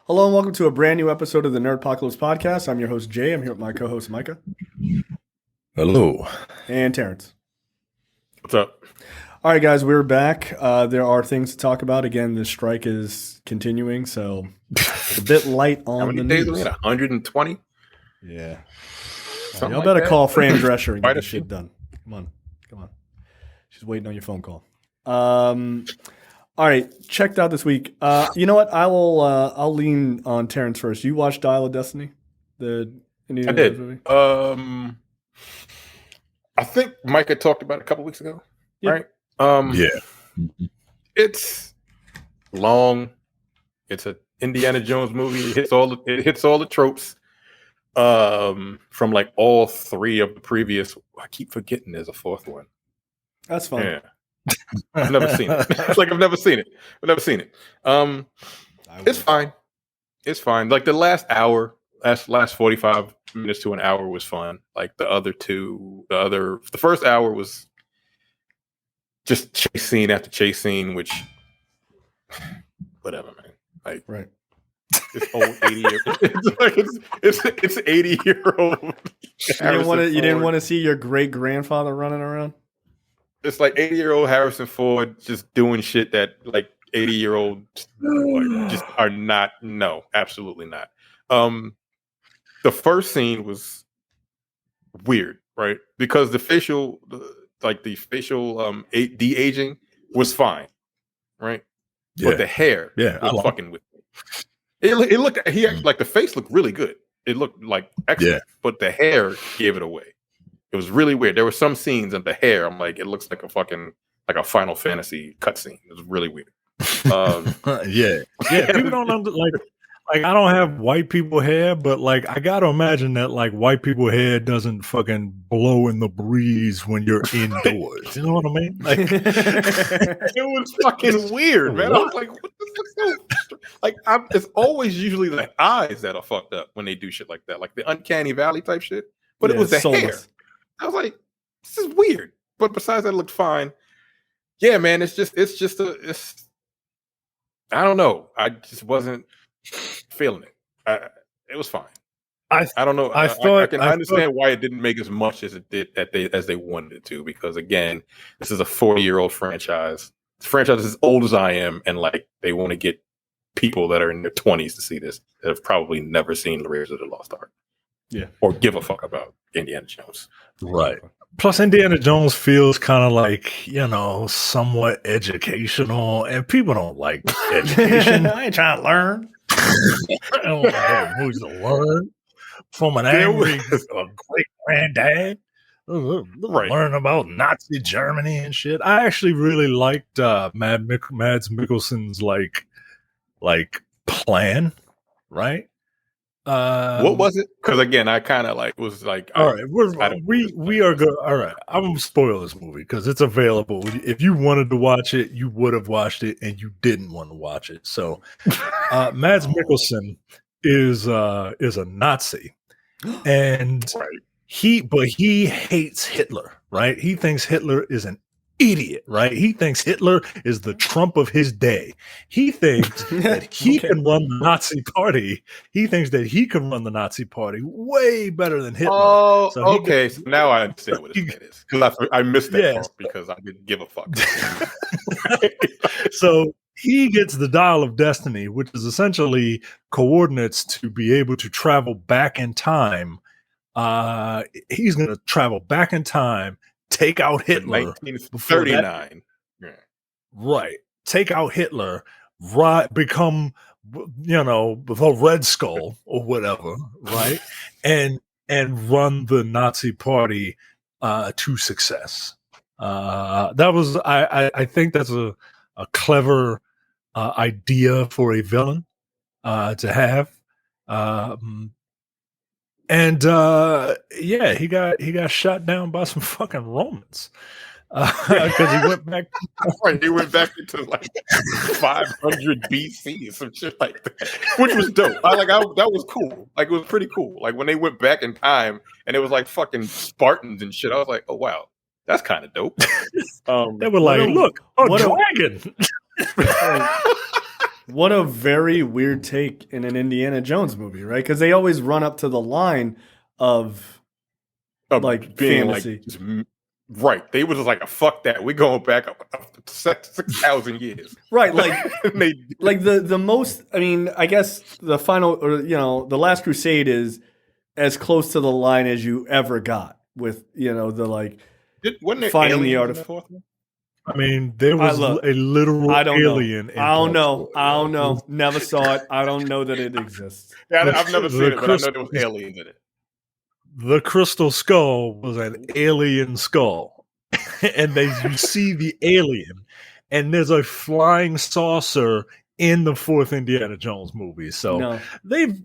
Hello and welcome to a brand new episode of the Nerdpocalypse podcast. I'm your host Jay. I'm here with my co-host Micah. Hello. And Terrence. What's up? All right, guys, we're back. There are things to talk about. Again, the strike is continuing, so it's a bit light on How many the days news. are we at? 120? Yeah. Something Y'all like better that. call Fran Drescher and Quite get a this shit few. done. Come on. She's waiting on your phone call. All right, checked out this week. You know what? I'll lean on Terrence first. You watched Dial of Destiny, the Indiana I did. Jones movie? I think Mike had talked about it a couple weeks ago, Yeah. right? Yeah. It's long. It's an Indiana Jones movie. It hits all the tropes from like all three of the previous. I keep forgetting there's a fourth one. That's fine. Yeah. I've never seen it. It's like I've never seen it. It's fine. It's fine. Like the last hour, last 45 minutes to an hour was fun. Like the first hour was just chase scene after chase scene, which whatever, man. Like Right. it's old 80 it's 80-year-old. You didn't want to see your great grandfather running around? It's like 80-year-old Harrison Ford just doing shit that like 80-year-old just are not. No, absolutely not. The first scene was weird, right? Because the facial de-aging was fine, right? Yeah. But the hair was fucking with me. It looked like the face looked really good. It looked like excellent, but the hair gave it away. It was really weird. There were some scenes in the hair. I'm like, it looks like a Final Fantasy cutscene. It was really weird. Yeah. People don't like I don't have white people hair, but like I gotta imagine that like white people hair doesn't fucking blow in the breeze when you're indoors. You know what I mean? Like it was fucking weird, man. I was like, what the fuck? Like, it's always usually the eyes that are fucked up when they do shit like that, like the uncanny valley type shit. But it was the hair. I was like, this is weird. But besides that, it looked fine. Yeah, man. It's I don't know. I just wasn't feeling it. It was fine. I don't know. I understand why it didn't make as much as it did as they wanted it to, because again, this is a 40-year-old franchise. The franchise is as old as I am, and like they want to get people that are in their 20s to see this that have probably never seen The Raiders of the Lost Ark. Yeah. Or give a fuck about Indiana Jones. Right. Plus, Indiana Jones feels kind of like, somewhat educational, and people don't like education. I ain't trying to learn. I don't have movies to learn from an angry great granddad. Right. Learn about Nazi Germany and shit. I actually really liked Mads Mikkelsen's like plan, right? What was it? Because again, I kind of was like, all right, we are good. All right, I'm gonna spoil this movie because it's available. If you wanted to watch it, you would have watched it, and you didn't want to watch it. So, Mads Mikkelsen is a Nazi, and he hates Hitler. Right? He thinks Hitler is an idiot, right? He thinks Hitler is the Trump of his day. He thinks that he can run the Nazi party. He thinks that he can run the Nazi party way better than Hitler. Oh, so okay. So now I understand what it is. Because I missed that part because I didn't give a fuck. So he gets the Dial of Destiny, which is essentially coordinates to be able to travel back in time. He's going to travel back in time, take out Hitler. 1939. Right. Take out Hitler, become, the Red Skull or whatever, right? and run the Nazi party to success. That was, I think that's a clever idea for a villain to have. He got shot down by some fucking Romans because he went back. He went back into like 500 BC, some shit like that, which was dope. That was cool. Like it was pretty cool. Like when they went back in time and it was like fucking Spartans and shit. I was like, oh wow, that's kind of dope. They were like, look, a dragon. What a very weird take in an Indiana Jones movie, right? Because they always run up to the line of like being fantasy. Right. They were just like, fuck that. We're going back up 6,000 years. Right. Like the most, I mean, I guess the final, or, the Last Crusade is as close to the line as you ever got with, the like wasn't there finding the aliens in art of. I mean, there was a literal alien. I don't know. Never saw it. I don't know that it exists. Yeah, I've never seen it, but I know there was aliens in it. The crystal skull was an alien skull, and you see the alien, and there's a flying saucer in the fourth Indiana Jones movie. So they've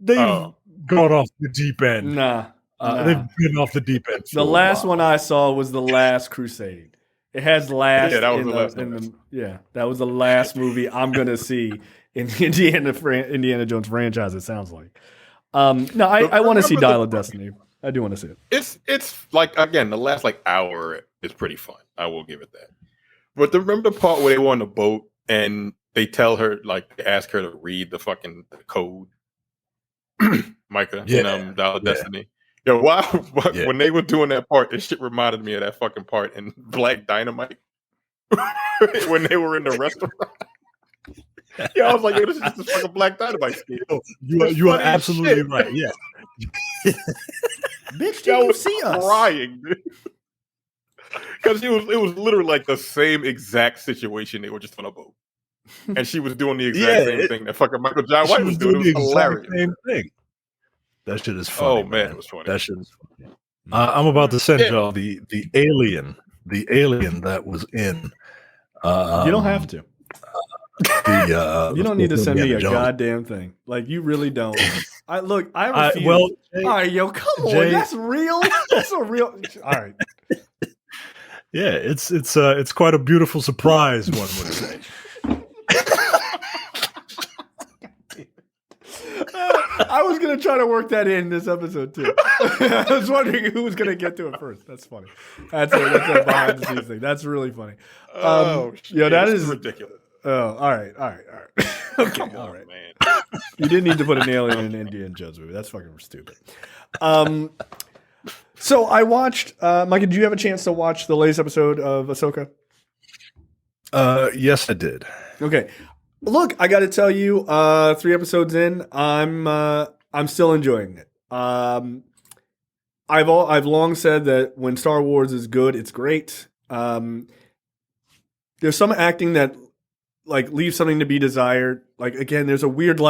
gone off the deep end. They've been off the deep end. The last one I saw was The Last Crusade. It has last. Yeah, that was the last one. That was the last movie I'm gonna see in the Indiana Jones franchise. It sounds like. No, I want to see Dial of Destiny. I do want to see it. It's like, again, the last hour is pretty fun. I will give it that. But remember the part where they were on the boat and they tell her, they ask her to read the fucking code, Micah, in Dial of Destiny. Yo, when they were doing that part, this shit reminded me of that fucking part in Black Dynamite when they were in the restaurant. Yeah, I was like, this is just a fucking Black Dynamite scheme. You are absolutely right. Yeah. Bitch, you see us crying, because it was literally like the same exact situation. They were just on a boat, and she was doing the exact same thing that fucking Michael John White was doing. It was hilarious. Same thing. That shit is funny. Oh man, it was funny. That shit is funny. I'm about to send y'all the alien that was in. You don't have to. You don't need to send me a goddamn thing. Like, you really don't. I refuse. All right, yo, come on. That's real. That's a real. All right. Yeah, it's quite a beautiful surprise, one would say. I was gonna try to work that in this episode too. I was wondering who was gonna get to it first. That's funny. That's a behind the scenes thing. That's really funny. That is ridiculous. Oh, all right. Okay, come all on, right. Man. You didn't need to put an alien in an Indiana Jones movie. That's fucking stupid. So I watched. Micah, did you have a chance to watch the latest episode of Ahsoka? Yes, I did. Okay. Look, I got to tell you, 3 episodes in, I'm still enjoying it. I've long said that when Star Wars is good, it's great. There's some acting that leaves something to be desired. Again, there's a weird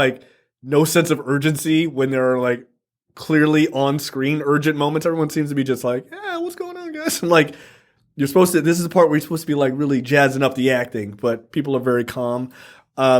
no sense of urgency when there are clearly on screen urgent moments. Everyone seems to be just what's going on, guys? And you're supposed to. This is the part where you're supposed to be really jazzing up the acting, but people are very calm. I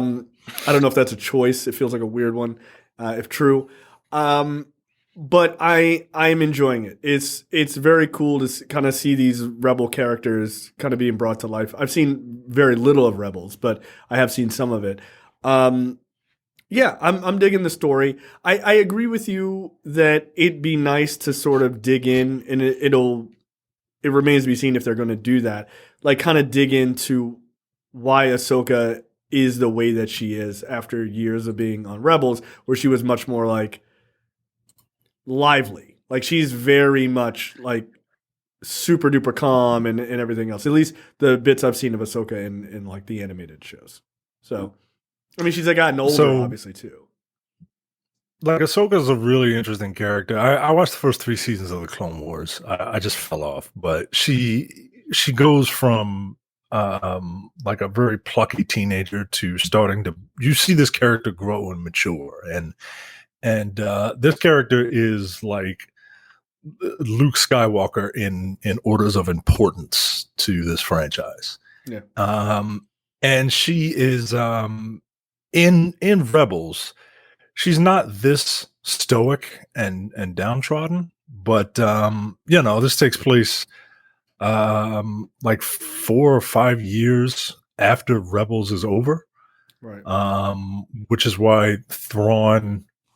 don't know if that's a choice. It feels like a weird one, if true. But I'm enjoying it. It's very cool to kind of see these Rebel characters kind of being brought to life. I've seen very little of Rebels, but I have seen some of it. Yeah, I'm digging the story. I agree with you that it'd be nice to sort of dig in, and it remains to be seen if they're going to do that. Kind of dig into why Ahsoka is the way that she is after years of being on Rebels, where she was much more lively. She's very much super duper calm and everything else. At least the bits I've seen of Ahsoka in the animated shows. So, I mean, she's gotten older, obviously, too. Ahsoka's a really interesting character. I watched the first 3 seasons of the Clone Wars. I just fell off, but she goes from a very plucky teenager to starting to, you see this character grow and mature, and this character is Luke Skywalker in orders of importance to this franchise. Yeah. And she is in Rebels. She's not this stoic and downtrodden, but this takes place 4 or 5 years after Rebels is over, right? Which is why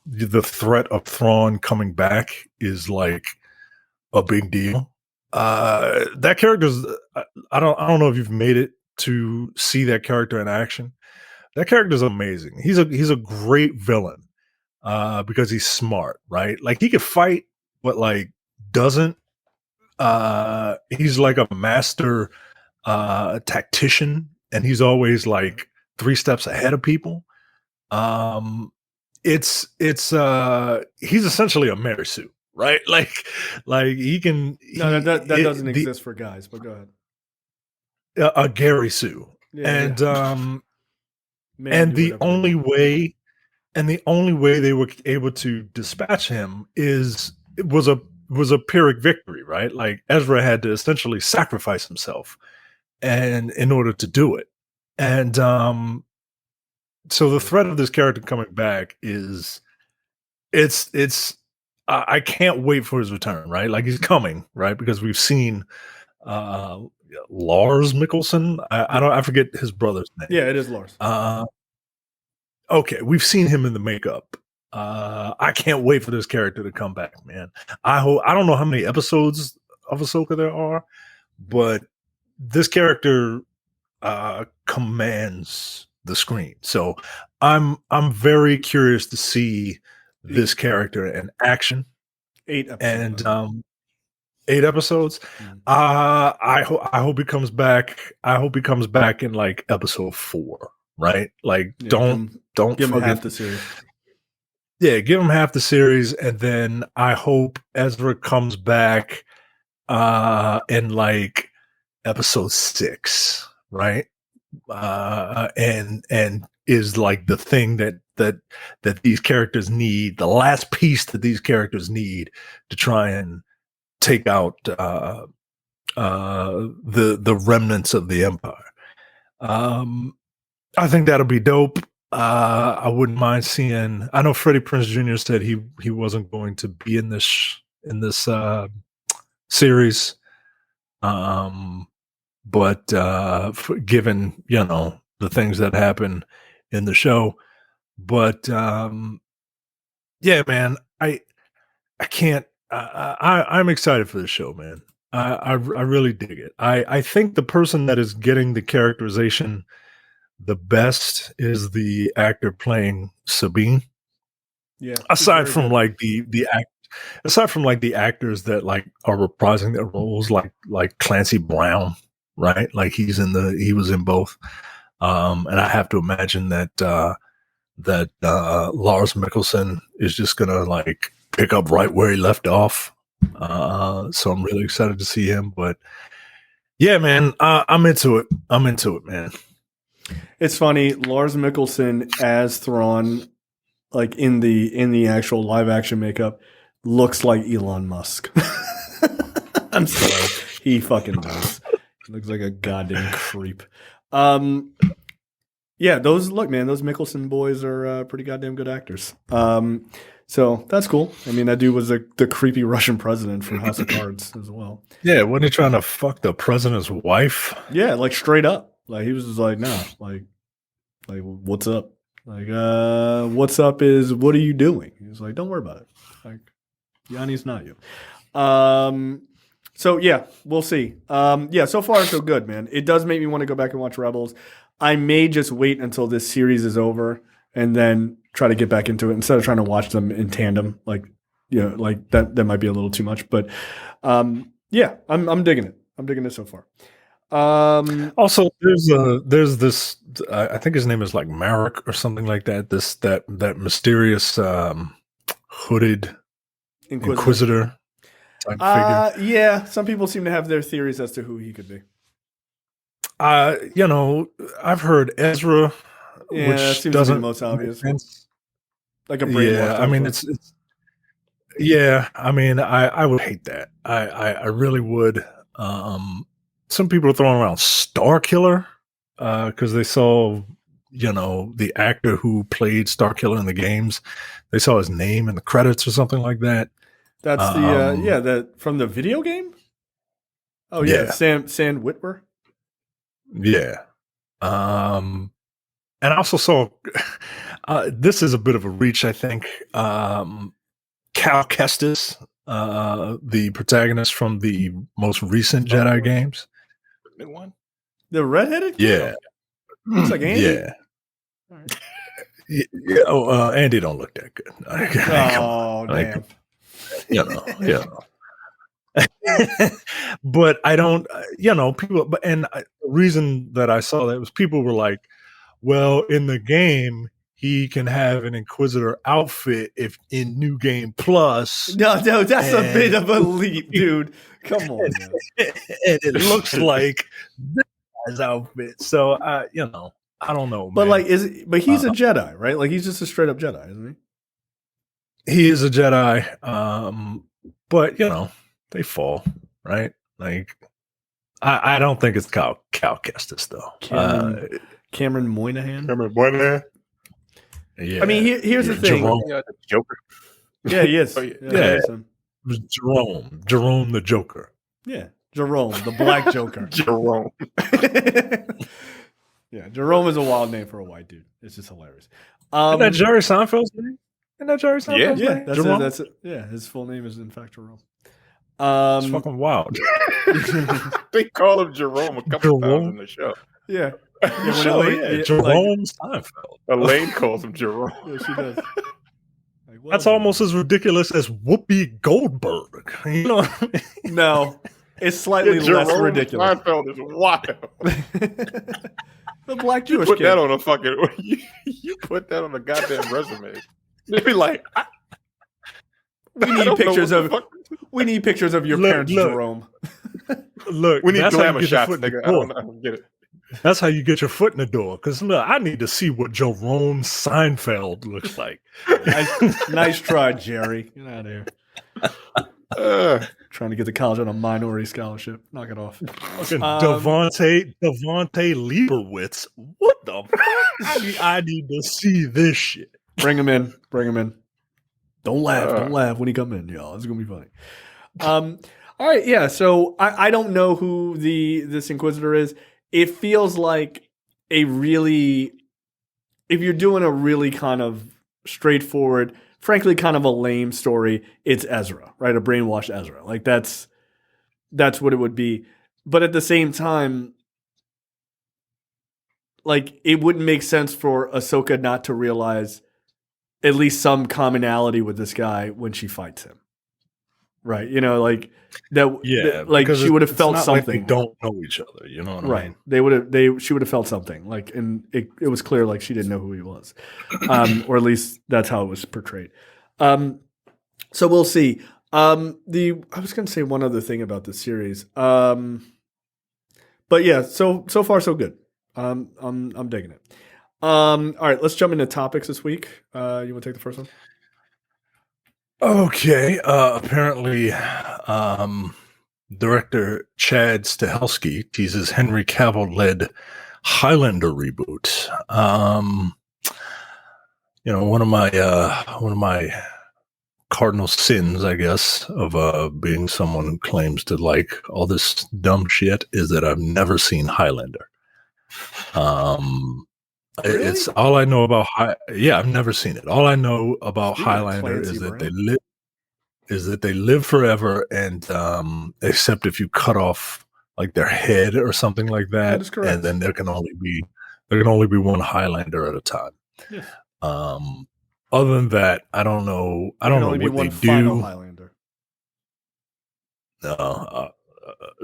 the threat of Thrawn coming back is a big deal. That character's I don't know if you've made it to see that character in action, That character is amazing. He's a great villain because he's smart, right? Like he could fight, but like doesn't. He's like a master tactician, and he's always like 3 steps ahead of people. It's he's essentially a Mary Sue, right? Like he can. That doesn't exist for guys, but go ahead. A Gary Sue, and the only way they were able to dispatch him was a Pyrrhic victory, right? Like Ezra had to essentially sacrifice himself, and in order to do it, and so the threat of this character coming back is it's I can't wait for his return, right? Like he's coming, right? Because we've seen Lars Mikkelsen. I forget his brother's name. Yeah, it is Lars. Okay, we've seen him in the makeup. I can't wait for this character to come back, man. I don't know how many episodes of Ahsoka there are, but this character commands the screen. So I'm very curious to see this character in action. 8 episodes. And 8 episodes. I hope he comes back. I hope he comes back in like episode 4, right? Like don't give him half the series. Yeah, give him half the series, and then I hope Ezra comes back in like episode 6, right? And is like the thing that these characters need, the last piece that these characters need to try and take out the remnants of the Empire. I think that'll be dope. I wouldn't mind seeing. I know Freddie Prinze Jr. said he wasn't going to be in this series, but given the things that happen in the show, but yeah, man, I can't. I'm excited for the show, man. I really dig it. I think the person that is getting the characterization the best is the actor playing Sabine. Yeah. Aside from like the actors that like are reprising their roles, like Clancy Brown, right? Like he was in both. And I have to imagine that Lars Mikkelsen is just gonna like pick up right where he left off. So I'm really excited to see him. But yeah, man, I'm into it. I'm into it, man. It's funny, Lars Mikkelsen as Thrawn, like in the actual live action makeup, looks like Elon Musk. I'm sorry, he fucking does. He looks like a goddamn creep. Yeah, those Mikkelsen boys are pretty goddamn good actors. So that's cool. I mean, that dude was the creepy Russian president from House of Cards as well. Yeah, wasn't he trying to fuck the president's wife? Yeah, like straight up. Like he was just like, nah, like what's up? Like, what's up is what are you doing? He was like, don't worry about it. Like, Yanni's not you. So yeah, we'll see. Yeah, so far so good, man. It does make me want to go back and watch Rebels. I may just wait until this series is over and then try to get back into it instead of trying to watch them in tandem. Like, like that might be a little too much. But yeah, I'm digging it. I'm digging it so far. Also, there's this. I think his name is like Marek or something like that. That mysterious hooded Inquisitor type figure. Yeah, some people seem to have their theories as to who he could be. I've heard Ezra, which seems doesn't to be the most obvious. Like a brainwashed. Yeah, I mean it's. Yeah, I mean I would hate that. I really would. Some people are throwing around Starkiller because they saw, the actor who played Starkiller in the games. They saw his name in the credits or something like that. That's that from the video game. Oh yeah, Sam Witwer. Yeah, and I also saw. This is a bit of a reach, I think. Cal Kestis, the protagonist from the most recent Jedi games. New one? The redheaded? Yeah. Looks like Andy. Yeah. Andy don't look that good. Damn. But I don't, people. And the reason that I saw that was people were like, "Well, in the game, he can have an Inquisitor outfit if in New Game Plus." No, that's a bit of a leap, dude. Come on, man. And it looks like this guy's outfit. So, I don't know, but man. He's a Jedi, right? Like he's just a straight up Jedi, isn't he? He is a Jedi, but they fall, right? Like I don't think it's Cal Kestis though. Cameron Moynihan. Yeah. I mean, here's the thing. Joker. Yeah, he is. Jerome the Joker. Yeah, Jerome, the Black Joker. Jerome. Yeah, Jerome is a wild name for a white dude. It's just hilarious. Isn't that Jerry Seinfeld's name? Name? That's it. Yeah, his full name is in fact Jerome. It's fucking wild. They call him Jerome a couple times in the show. Yeah. Jerome Seinfeld. Elaine calls him Jerome. Yeah, she does. That's almost as ridiculous as Whoopi Goldberg. No, it's slightly less ridiculous. Seinfeld is wild. The Black Jewish kid. That on a fucking. You put that on a goddamn resume. They'd be like, we need pictures of your parents, Jerome. Look, we need glamour shots, nigga. I don't get it. That's how you get your foot in the door. Because I need to see what Jerome Seinfeld looks like. Nice try, Jerry. Get out of here. Trying to get to college on a minority scholarship. Knock it off. Devontae Leibowitz. What the fuck? I need to see this shit. Bring him in. Don't laugh when he come in, y'all. It's gonna be funny. All right, yeah. So I don't know who this Inquisitor is. It feels like if you're doing a really kind of straightforward, frankly, kind of a lame story, it's Ezra, right? A brainwashed Ezra. Like that's what it would be. But at the same time, like it wouldn't make sense for Ahsoka not to realize at least some commonality with this guy when she fights him. Right. Like that. Yeah. Like she would have felt something. Like they don't know each other. You know what I mean? She would have felt something like, and it was clear like she didn't know who he was. Or at least that's how it was portrayed. So we'll see. I was going to say one other thing about the series. But yeah, so far so good. I'm digging it. All right, let's jump into topics this week. You want to take the first one? Okay. Apparently, director Chad Stahelski teases Henry Cavill-led Highlander reboot. One of my cardinal sins, I guess, of being someone who claims to like all this dumb shit is that I've never seen Highlander. Really? It's all I know about. I've never seen it. All I know about Highlander is that they live forever, and except if you cut off like their head or something like that, and then there can only be one Highlander at a time. Yes. Other than that, I don't know. I don't know what they do. Highlander.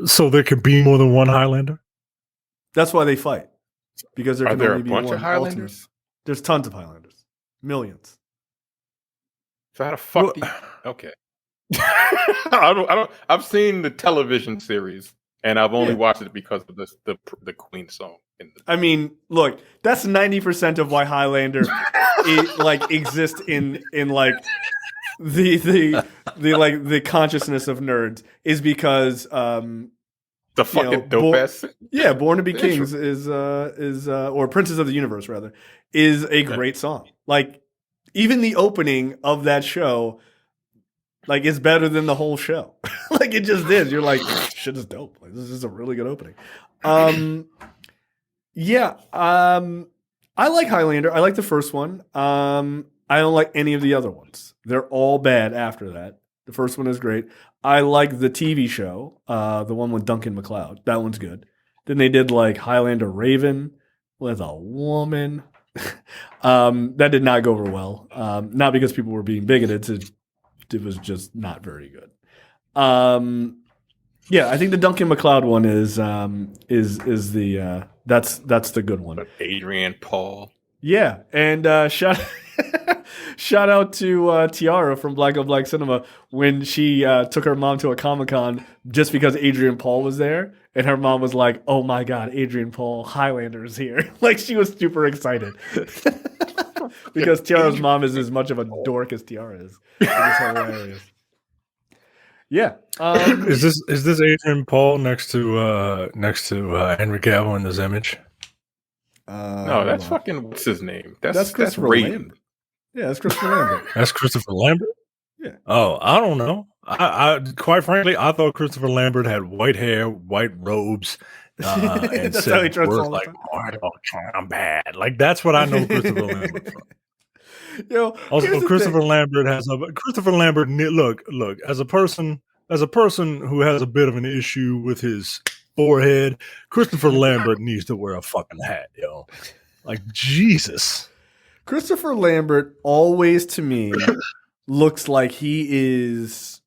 So there can be more than one Highlander. That's why they fight. Because there can only be one of Highlanders. Ultimate. There's tons of Highlanders, millions. So how the fuck? Okay, I don't. I've seen the television series, and I've only watched it because of the Queen song. I mean, look, that's 90% of why Highlander exists in like the consciousness of nerds is because. The fucking dope ass. Yeah, Born to Be Kings is or Princes of the Universe rather is a great song. Like even the opening of that show, like is better than the whole show. Like it just is. You're like, shit is dope. Like this is a really good opening. I like Highlander. I like the first one. I don't like any of the other ones. They're all bad after that. The first one is great. I like the TV show, the one with Duncan MacLeod. That one's good. Then they did like Highlander Raven with a woman. That did not go over well. Not because people were being bigoted. It was just not very good. Yeah, I think the Duncan MacLeod one is the that's the good one. But Adrian Paul. Yeah, and shout out to Tiara from Black on Black Cinema when she took her mom to a Comic-Con just because Adrian Paul was there, and her mom was like, "Oh my God, Adrian Paul, Highlander is here!" Like she was super excited because Tiara's mom is as much of a dork as Tiara is. It was hilarious. Yeah, is this Adrian Paul next to Henry Cavill in this image? No, that's fucking what's his name? That's Christopher Lambert. Yeah, that's Christopher Lambert. That's Christopher Lambert. Yeah. Oh, I don't know. I quite frankly, I thought Christopher Lambert had white hair, white robes, and said words like "Mortal Kombat." Like that's what I know Christopher Lambert from. Yo, also, Christopher Lambert has a Christopher Lambert. Look, as a person who has a bit of an issue with his forehead, Christopher Lambert needs to wear a fucking hat, yo. Like Jesus. Christopher Lambert always to me looks like he's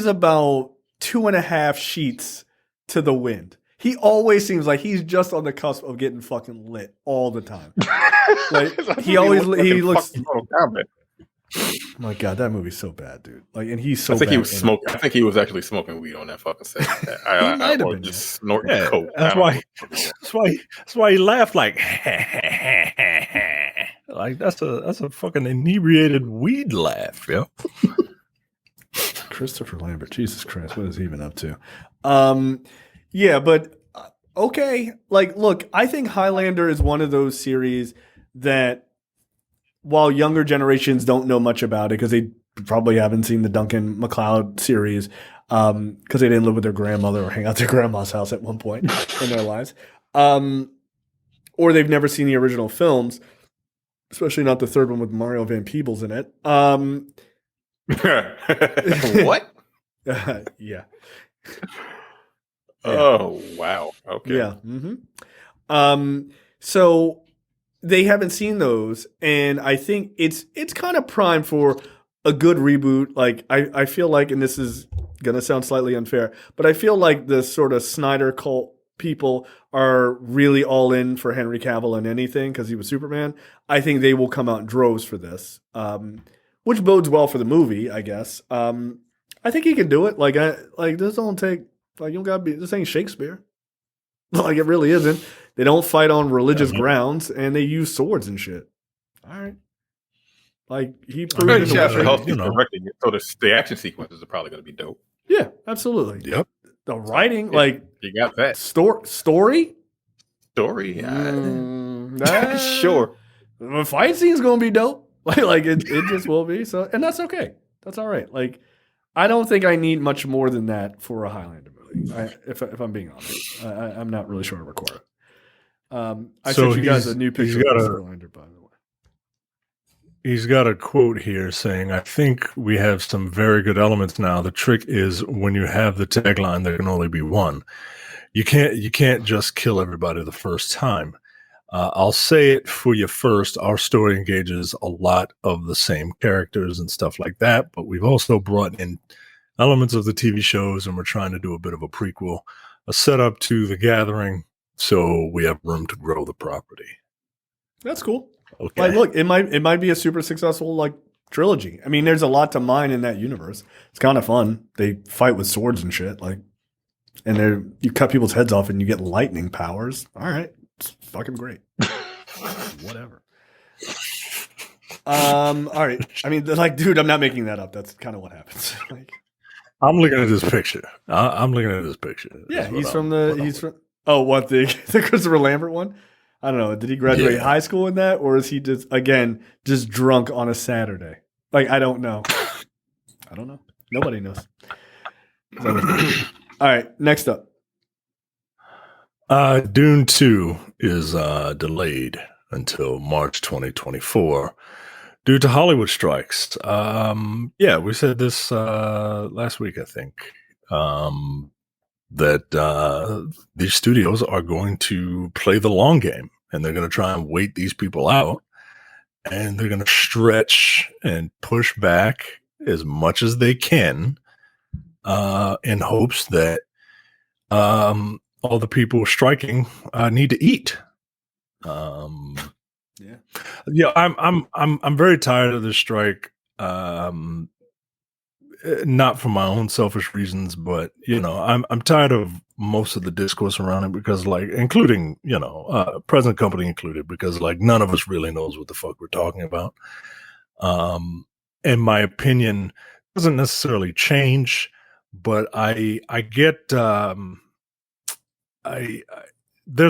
about 2.5 sheets to the wind. He always seems like he's just on the cusp of getting fucking lit all the time. Like he looks. Oh my God, that movie's so bad, dude. Like, and he's so. I think bad he was smoking. I think he was actually smoking weed on that fucking set. I might have been just snorting coke. That's why he laughed like. Like that's a fucking inebriated weed laugh, yo. Christopher Lambert, Jesus Christ, what is he even up to? Yeah, but okay. Like, look, I think Highlander is one of those series that, while younger generations don't know much about it because they probably haven't seen the Duncan MacLeod series because they didn't live with their grandmother or hang out at their grandma's house at one point in their lives, or they've never seen the original films, especially not the third one with Mario Van Peebles in it. What? Yeah. Oh wow. Okay. Yeah. Mm-hmm. So they haven't seen those, and I think it's kind of primed for a good reboot. Like I feel like, and this is gonna sound slightly unfair, but I feel like the sort of Snyder cult people are really all in for Henry Cavill and anything because he was Superman. I think they will come out in droves for this, which bodes well for the movie, I guess. I think he can do it. Like this don't take. Like, you don't gotta be, this ain't Shakespeare. Like, it really isn't. They don't fight on religious grounds, and they use swords and shit. All right. Like, he proved directing it, so the action sequences are probably going to be dope. Yeah, absolutely. Yep. The writing, like, you got that. Story? Sure. The fight scene's going to be dope. Like it just will be. So, and that's okay. That's all right. Like, I don't think I need much more than that for a Highlander movie. If I'm being honest, I'm not really sure I record it. I sent you guys a new picture of Highlander, by the way. He's got a quote here saying, "I think we have some very good elements now. The trick is when you have the tagline, there can only be one. You can't just kill everybody the first time. I'll say it for you first. Our story engages a lot of the same characters and stuff like that, but we've also brought in elements of the TV shows, and we're trying to do a bit of a prequel, a setup to The Gathering, so we have room to grow the property." That's cool. Okay. Like, look, it might be a super successful like trilogy. I mean, there's a lot to mine in that universe. It's kind of fun. They fight with swords and shit, like, and you cut people's heads off and you get lightning powers. All right, it's fucking great. Whatever. All right. I mean, like, dude, I'm not making that up. That's kind of what happens. Like, I'm looking at this picture. I'm looking at this picture. Yeah, he's from the Christopher Lambert one? I don't know. Did he graduate high school in that, or is he just drunk on a Saturday? Like, I don't know. I don't know. Nobody knows. All right, next up. Dune 2 is delayed until March 2024 due to Hollywood strikes. We said this last week, I think, that these studios are going to play the long game and they're going to try and wait these people out, and they're going to stretch and push back as much as they can in hopes that all the people striking need to eat. Yeah, I'm very tired of this strike. Not for my own selfish reasons, but I'm tired of most of the discourse around it because, like, including present company included, because like none of us really knows what the fuck we're talking about. And my opinion doesn't necessarily change, but I get there's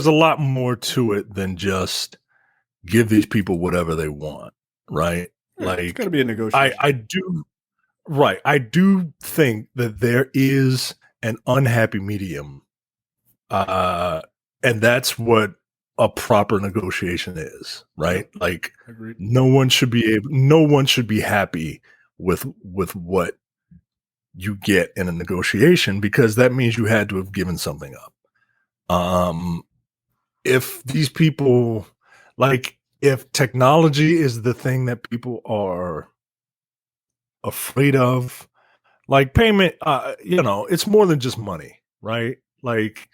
a lot more to it than just give these people whatever they want, right? Yeah, like it's got to be a negotiation. I do. Right. I do think that there is an unhappy medium. And that's what a proper negotiation is, right? Like Agreed. no one should be happy with what you get in a negotiation, because that means you had to have given something up. If these people, like, if technology is the thing that people are afraid of, like payment, it's more than just money, right? Like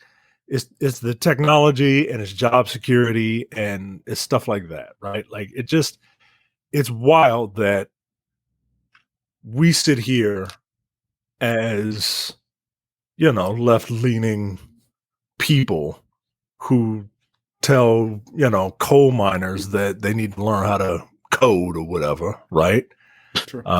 it's the technology and it's job security and it's stuff like that, right? Like it's wild that we sit here as left-leaning people who tell coal miners that they need to learn how to code or whatever, right? Sure. But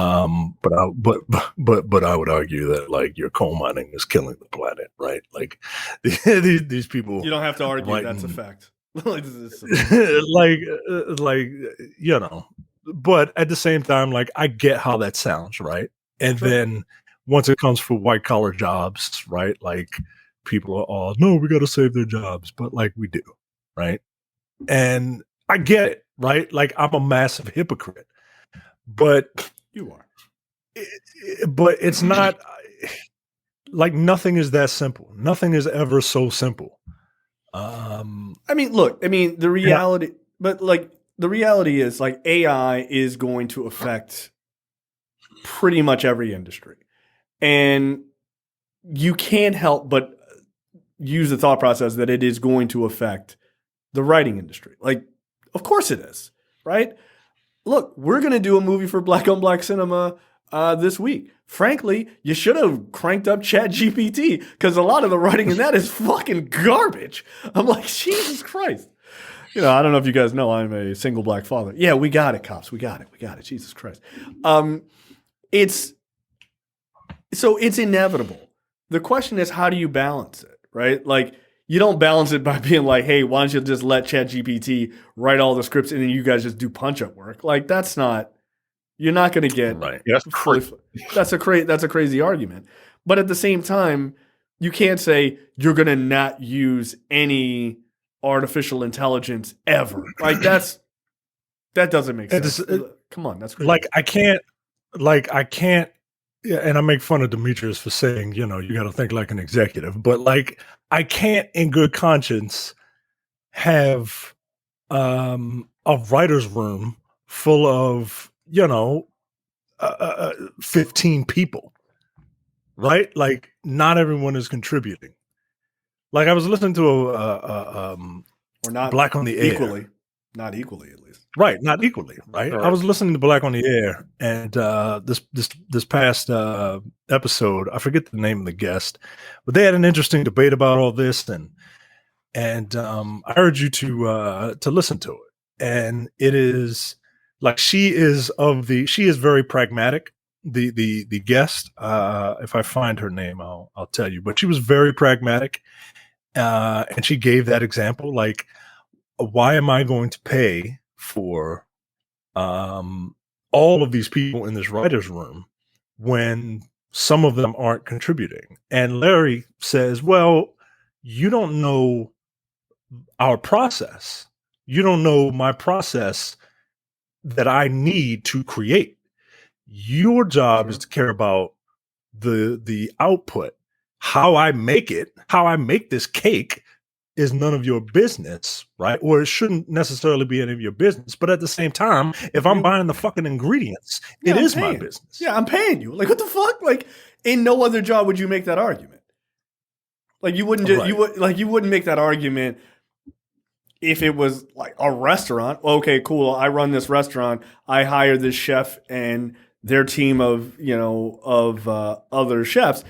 I would argue that, like, your coal mining is killing the planet, right? Like these people. You don't have to argue. That's a fact. But at the same time, like, I get how that sounds, right? And Sure. then once it comes for white collar jobs, right? Like, people are all, no, we got to save their jobs, but like we do, right? And I get it, right? Like, I'm a massive hypocrite. But you are. But it's not like, nothing is that simple. Nothing is ever so simple. I mean, look, the reality, but like the reality is, like, AI is going to affect pretty much every industry. And you can't help but use the thought process that it is going to affect the writing industry. Like, of course it is, right? Look, we're going to do a movie for Black on Black Cinema this week. Frankly, you should have cranked up ChatGPT, because a lot of the writing in that is fucking garbage. I'm like, Jesus Christ. I don't know if you guys know, I'm a single black father. Yeah, we got it, cops. We got it. Jesus Christ. It's inevitable. The question is, how do you balance it, right? Like, you don't balance it by being like, hey, why don't you just let ChatGPT write all the scripts and then you guys just do punch-up work? Like, that's not, you're not going to get right. That's crazy. That's a crazy argument. But at the same time, you can't say you're going to not use any artificial intelligence ever. Like, that doesn't make sense. Come on, that's crazy. I can't. Yeah, and I make fun of Demetrius for saying, you got to think like an executive, but like, I can't in good conscience have a writer's room full of 15 people, right? Like, not everyone is contributing. Like, I was listening to or not Black on the Air. Not equally, at least. Right, not equally, right? I was listening to Black on the Air, and this past episode, I forget the name of the guest, but they had an interesting debate about all this, and I urge you to listen to it. And it is like, she is very pragmatic. The guest, if I find her name, I'll tell you. But she was very pragmatic, and she gave that example, like, why am I going to pay for all of these people in this writer's room when some of them aren't contributing? And Larry says, well, you don't know our process. You don't know my process that I need to create. Your job is to care about the output, how I make it, how I make this cake, is none of your business, right? Or it shouldn't necessarily be any of your business. But at the same time, if I'm buying the fucking ingredients, it is my business. Yeah, I'm paying you. Like, what the fuck? Like, in no other job would you make that argument. Like, you wouldn't just, you wouldn't make that argument if it was like a restaurant. Okay, cool. I run this restaurant. I hire this chef and their team of other chefs.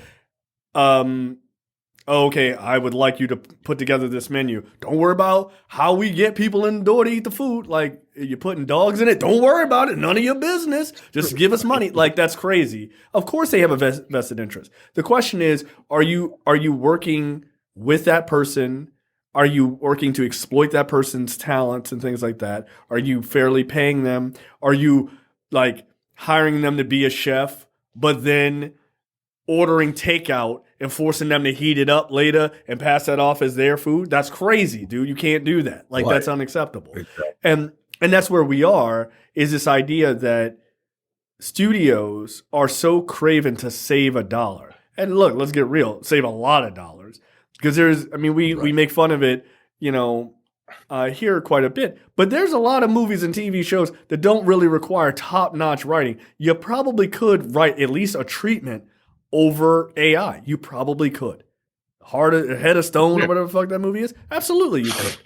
Okay, I would like you to put together this menu. Don't worry about how we get people in the door to eat the food. Like, you're putting dogs in it. Don't worry about it. None of your business. Just give us money. Like, that's crazy. Of course they have a vested interest. The question is, are you working with that person? Are you working to exploit that person's talents and things like that? Are you fairly paying them? Are you, like, hiring them to be a chef, but then ordering takeout and forcing them to heat it up later and pass that off as their food? That's crazy, dude. You can't do that. Like, that's unacceptable. Exactly. And that's where we are, is this idea that studios are so craven to save $1. And look, let's get real, save a lot of dollars. Because we make fun of it, here quite a bit. But there's a lot of movies and TV shows that don't really require top-notch writing. You probably could write at least a treatment over AI. You probably could. Head of Stone or whatever the fuck that movie is? Absolutely you could.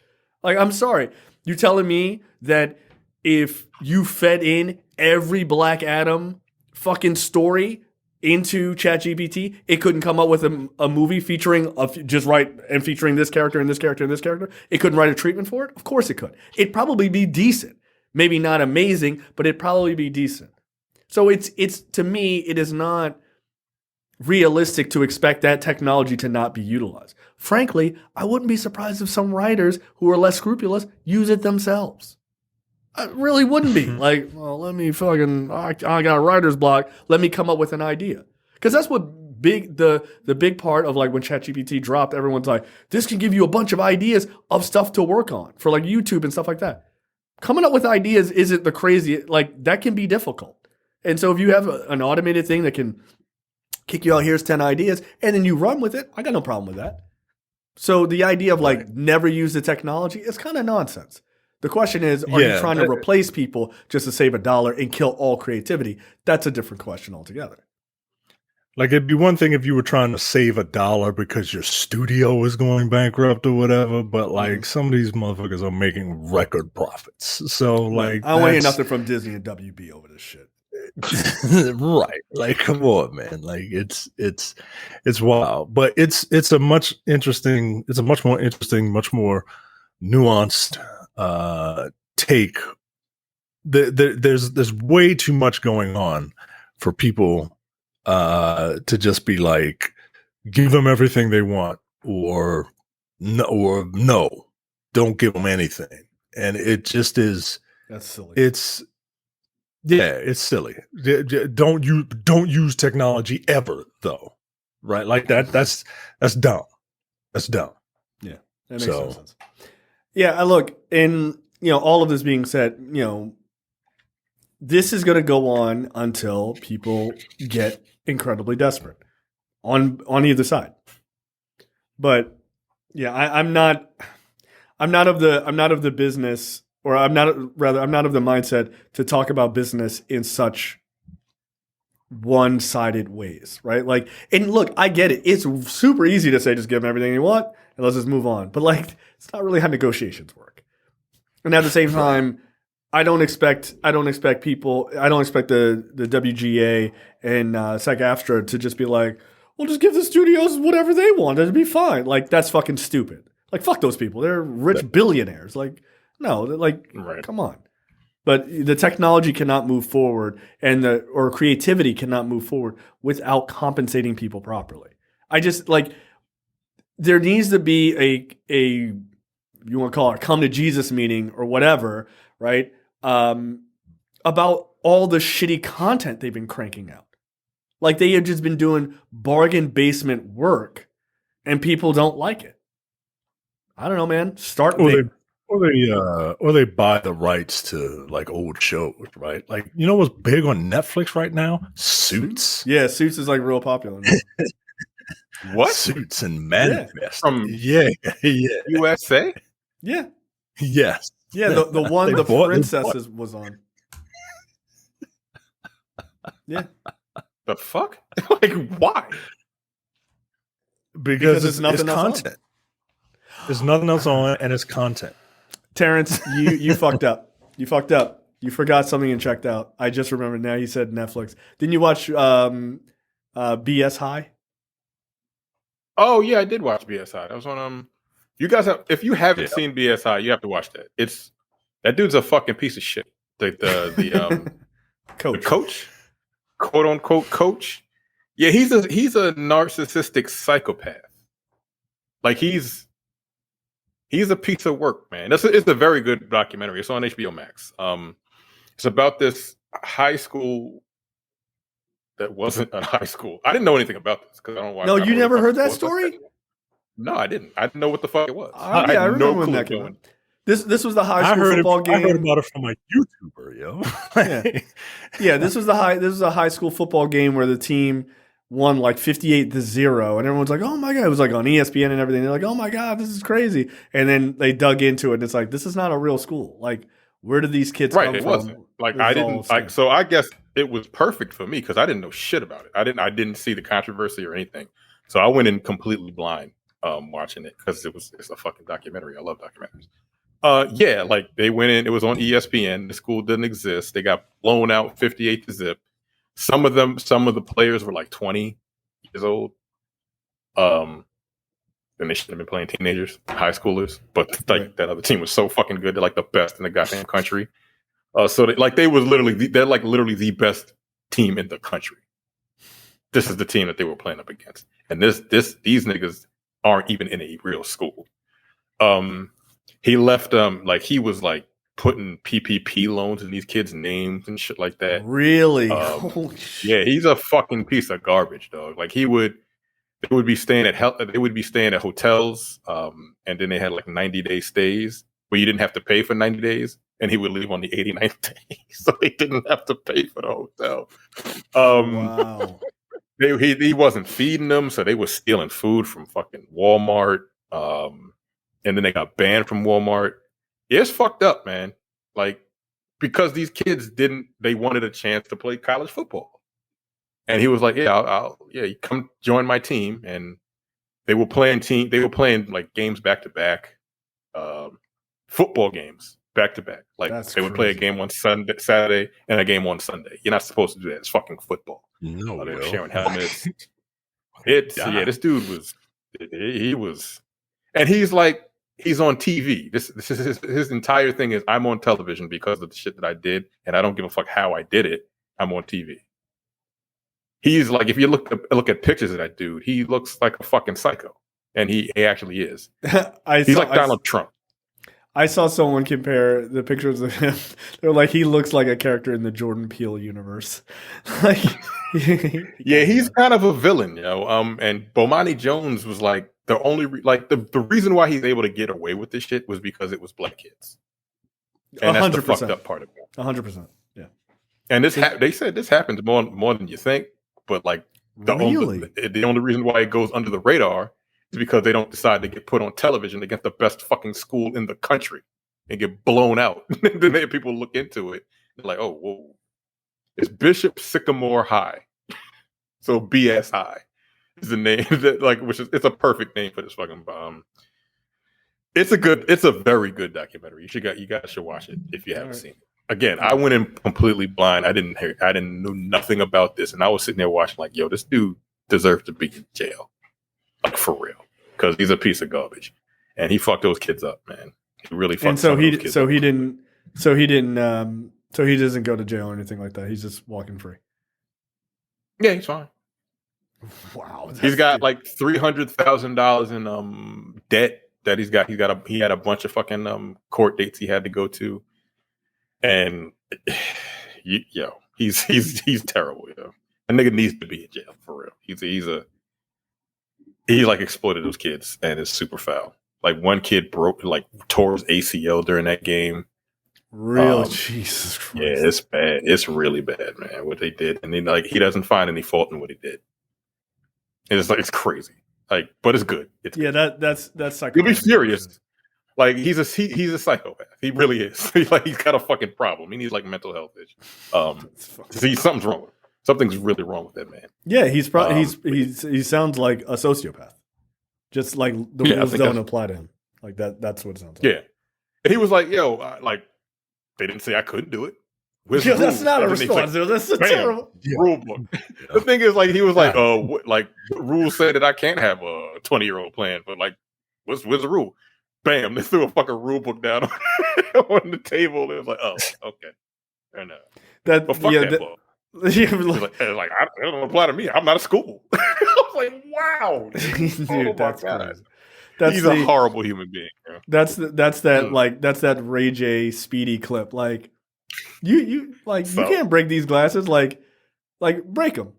Like, I'm sorry. You telling me that if you fed in every Black Adam fucking story into ChatGPT, it couldn't come up with a movie featuring featuring this character and this character and this character? It couldn't write a treatment for it? Of course it could. It'd probably be decent. Maybe not amazing, but it'd probably be decent. So it's to me, it is not realistic to expect that technology to not be utilized. Frankly, I wouldn't be surprised if some writers who are less scrupulous use it themselves. I really wouldn't be. Like, well, let me I got a writer's block. Let me come up with an idea. Because that's what the big part of, like, when ChatGPT dropped, everyone's like, this can give you a bunch of ideas of stuff to work on for, like, YouTube and stuff like that. Coming up with ideas isn't the crazy, like, that can be difficult. And so if you have an automated thing that can kick you out, here's 10 ideas, and then you run with it, I got no problem with that. So the idea of, like, never use the technology is kind of nonsense. The question is, are you trying to replace people just to save $1 and kill all creativity? That's a different question altogether. Like, it'd be one thing if you were trying to save $1 because your studio was going bankrupt or whatever, but, like, some of these motherfuckers are making record profits. So, like, I don't want to hear nothing from Disney and WB over this shit. Right. Like, come on, man. Like, it's wild. But it's a much more interesting, much more nuanced take. There's way too much going on for people to just be like, give them everything they want, or no, don't give them anything. And it just is. That's silly. It's silly. Don't use technology ever, though. Right? Like that's dumb. That's dumb. Yeah, that makes no sense. Yeah, look, and all of this being said, this is going to go on until people get incredibly desperate on either side. But yeah, I'm not of the business. Or I'm not of the mindset to talk about business in such one-sided ways, right? Like, and look, I get it. It's super easy to say, just give them everything you want and let's just move on. But, like, it's not really how negotiations work. And at the same time, I don't expect the WGA and SAG-AFTRA to just be like, well, just give the studios whatever they want. It'll be fine. Like, that's fucking stupid. Like, fuck those people. They're rich billionaires. Like, no, like, come on. But the technology cannot move forward, or creativity cannot move forward without compensating people properly. I just, like, there needs to be a you want to call it a come to Jesus meeting or whatever, right? About all the shitty content they've been cranking out. Like, they have just been doing bargain basement work, and people don't like it. I don't know, man. Or they buy the rights to, like, old shows, right? Like, what's big on Netflix right now? Suits. Yeah, Suits is, like, real popular. What? Suits and Manifest. From USA? Yeah. Yes. Yeah, the one the princesses was on. Yeah. The fuck? Like, why? Because it's content. There's nothing else on, and it's content. Terrence, you fucked up. You fucked up. You forgot something and checked out. I just remembered now. You said Netflix. Didn't you watch BS High? Oh yeah, I did watch BSI. That was on you guys have, if you haven't seen BSI, you have to watch that. That dude's a fucking piece of shit. The coach, quote unquote coach. Yeah, he's a narcissistic psychopath. Like he's a piece of work, man. It's a very good documentary. It's on HBO Max. It's about this high school that wasn't a high school. I didn't know anything about this because I don't watch. No, you never heard that story? No, I didn't. I didn't know what the fuck it was. I remember no when that came out. This was the high school football game. I heard about it from a YouTuber, yo. Yeah, this was a high school football game where the team won like 58-0, and everyone's like, "Oh my god!" It was like on ESPN and everything. They're like, "Oh my god, this is crazy!" And then they dug into it, and it's like, "This is not a real school. Like, where did these kids come from?" It wasn't. Like I didn't like. So I guess it was perfect for me because I didn't know shit about it. I didn't see the controversy or anything. So I went in completely blind watching it because it's a fucking documentary. I love documentaries. Yeah, like they went in. It was on ESPN. The school didn't exist. They got blown out 58-0. Some of the players were like 20 years old. And they should have been playing teenagers, high schoolers. But like that other team was so fucking good. They're like the best in the goddamn country. So they're literally the best team in the country. This is the team that they were playing up against. And these niggas aren't even in a real school. He left like he was like putting PPP loans in these kids' names and shit like that. Really? Yeah, he's a fucking piece of garbage, dog. Like they would be staying at hotels, and then they had like 90-day stays where you didn't have to pay for 90 days, and he would leave on the 89th day, so they didn't have to pay for the hotel. Wow. He wasn't feeding them, so they were stealing food from fucking Walmart. And then they got banned from Walmart. Yeah, it's fucked up, man. Like, because these kids they wanted a chance to play college football. And he was like, yeah, you come join my team. And they were playing like games back to back, football games back to back. Like they would play a game on Saturday and a game on Sunday. You're not supposed to do that. It's fucking football. No, they were sharing helmets. This dude was, and he's like, he's on TV. This is his entire thing is I'm on television because of the shit that I did, and I don't give a fuck how I did it. I'm on TV. He's like, if you look at pictures of that dude, he looks like a fucking psycho, and he actually is. He's like Donald Trump. I saw someone compare the pictures of him. They're like, he looks like a character in the Jordan Peele universe. Like, yeah, he's kind of a villain, you know. And Bomani Jones was like the only the reason why he's able to get away with this shit was because it was black kids, and 100%. That's the fucked up part of it. 100%, yeah. And they said this happens more than you think, but like the only reason why it goes under the radar is because they don't decide to get put on television against the best fucking school in the country and get blown out. Then people look into it. They're like, oh, whoa. It's Bishop Sycamore High. So BSI is the name that it's a perfect name for this fucking bomb. It's a very good documentary. You guys should watch it if you haven't seen it. Again, I went in completely blind. I didn't know nothing about this. And I was sitting there watching like, yo, this dude deserves to be in jail. Like for real, because he's a piece of garbage, and he fucked those kids up, man. He really fucked. And so he doesn't go to jail or anything like that. He's just walking free. Yeah, he's fine. Wow, he's got like $300,000 in debt that he had a bunch of fucking court dates he had to go to, and he's terrible. Yo, a nigga needs to be in jail for real. He like exploited those kids, and it's super foul. Like one kid tore his ACL during that game. Really? Jesus Christ. Yeah, it's bad. It's really bad, man, what they did. And then like he doesn't find any fault in what he did. It's crazy. Like, but it's good. It's good. That's psychopath. You'll be furious. Like he's a psychopath. He really is. He's got a fucking problem. He needs like mental health issues. See, something's wrong with him. Something's really wrong with that man. Yeah, he sounds like a sociopath. Just like the rules don't apply to him. Like that. That's what it sounds like. Yeah, and he was like, "Yo, like they didn't say I couldn't do it." That's not a response. That's a terrible rule book. The thing is, like, he was like, like rules say that I can't have a 20-year-old plan, but like, what's the rule? Bam! They threw a fucking rule book down on the table. It was like, oh, okay, and but fuck that book. Like, I don't apply to me. I'm not a school. I was like, wow, dude, that's crazy. He's a horrible human being. Bro. That's that Ray J Speedy clip. Like, you can't break these glasses. Like break them.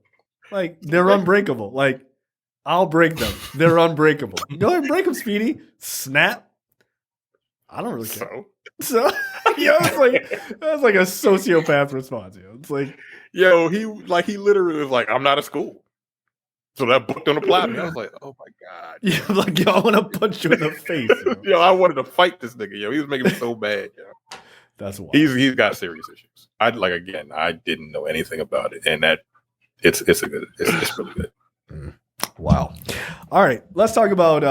Like they're unbreakable. Like I'll break them. They're unbreakable. Go ahead and break them, Speedy. Snap. I don't really care. So it's like a sociopath response. It's like, he literally was like, I'm not a school. So that book don't apply to me. I was like, oh my God. Yeah, like, I want to punch you in the face. I wanted to fight this nigga. He was making me so bad. That's wild. He's got serious issues. I didn't know anything about it. And that it's really good. Wow. All right. Let's talk about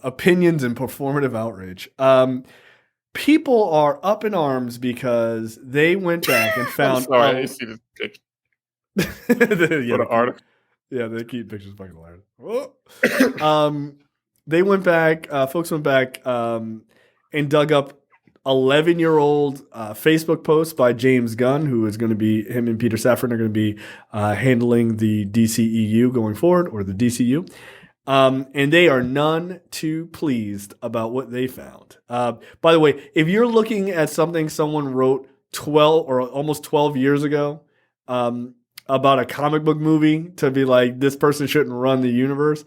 opinions and performative outrage. People are up in arms because they went back and found. I'm sorry, I didn't see this picture. The article. Yeah, they keep pictures fucking hilarious. They went back. Folks went back and dug up 11-year-old Facebook posts by James Gunn, who is going to be, him and Peter Safran are going to be handling the DCEU going forward, or the DCU. And they are none too pleased about what they found. By the way, if you're looking at something someone wrote 12 or almost 12 years ago about a comic book movie to be like, this person shouldn't run the universe,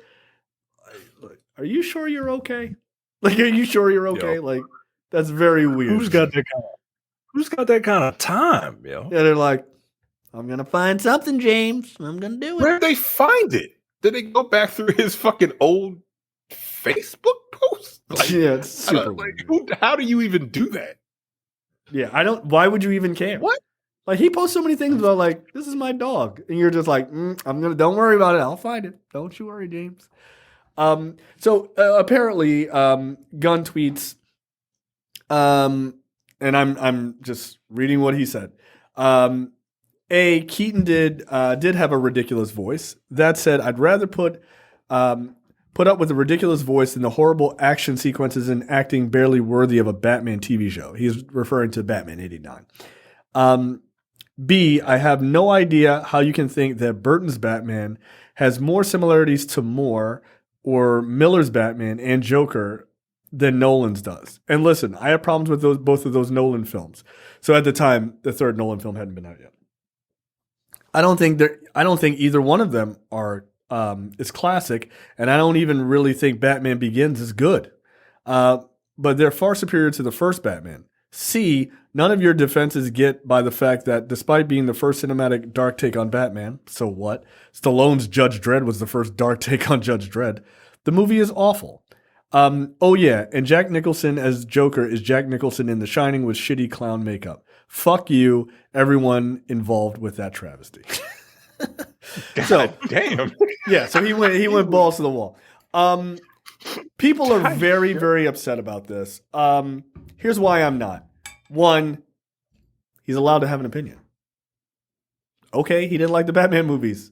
are you sure you're okay? Like, are you sure you're okay? Yo. Like, that's very weird. Who's got that kind of time, yo? Yeah, they're like, I'm gonna find something, James. I'm gonna do it. Where'd they find it? Did they go back through his fucking old Facebook post? Like, yeah, it's super weird. How do you even do that? Yeah, I don't. Why would you even care? What? Like, he posts so many things about, like, this is my dog, and you're just like, don't worry about it. I'll find it. Don't you worry, James. So apparently, Gunn tweets, and I'm just reading what he said. Keaton did have a ridiculous voice. That said, I'd rather put up with a ridiculous voice than the horrible action sequences and acting barely worthy of a Batman TV show. He's referring to Batman 89. I have no idea how you can think that Burton's Batman has more similarities to Moore or Miller's Batman and Joker than Nolan's does. And listen, I have problems with both of those Nolan films. So at the time, the third Nolan film hadn't been out yet. I don't think either one of them is classic, and I don't even really think Batman Begins is good. But they're far superior to the first Batman. None of your defenses get by the fact that despite being the first cinematic dark take on Batman, so what? Stallone's Judge Dredd was the first dark take on Judge Dredd. The movie is awful. And Jack Nicholson as Joker is Jack Nicholson in The Shining with shitty clown makeup. Fuck you, everyone involved with that travesty. Damn. Yeah, so he went balls to the wall. People are very, very upset about this. Here's why I'm not. One, he's allowed to have an opinion. Okay, he didn't like the Batman movies.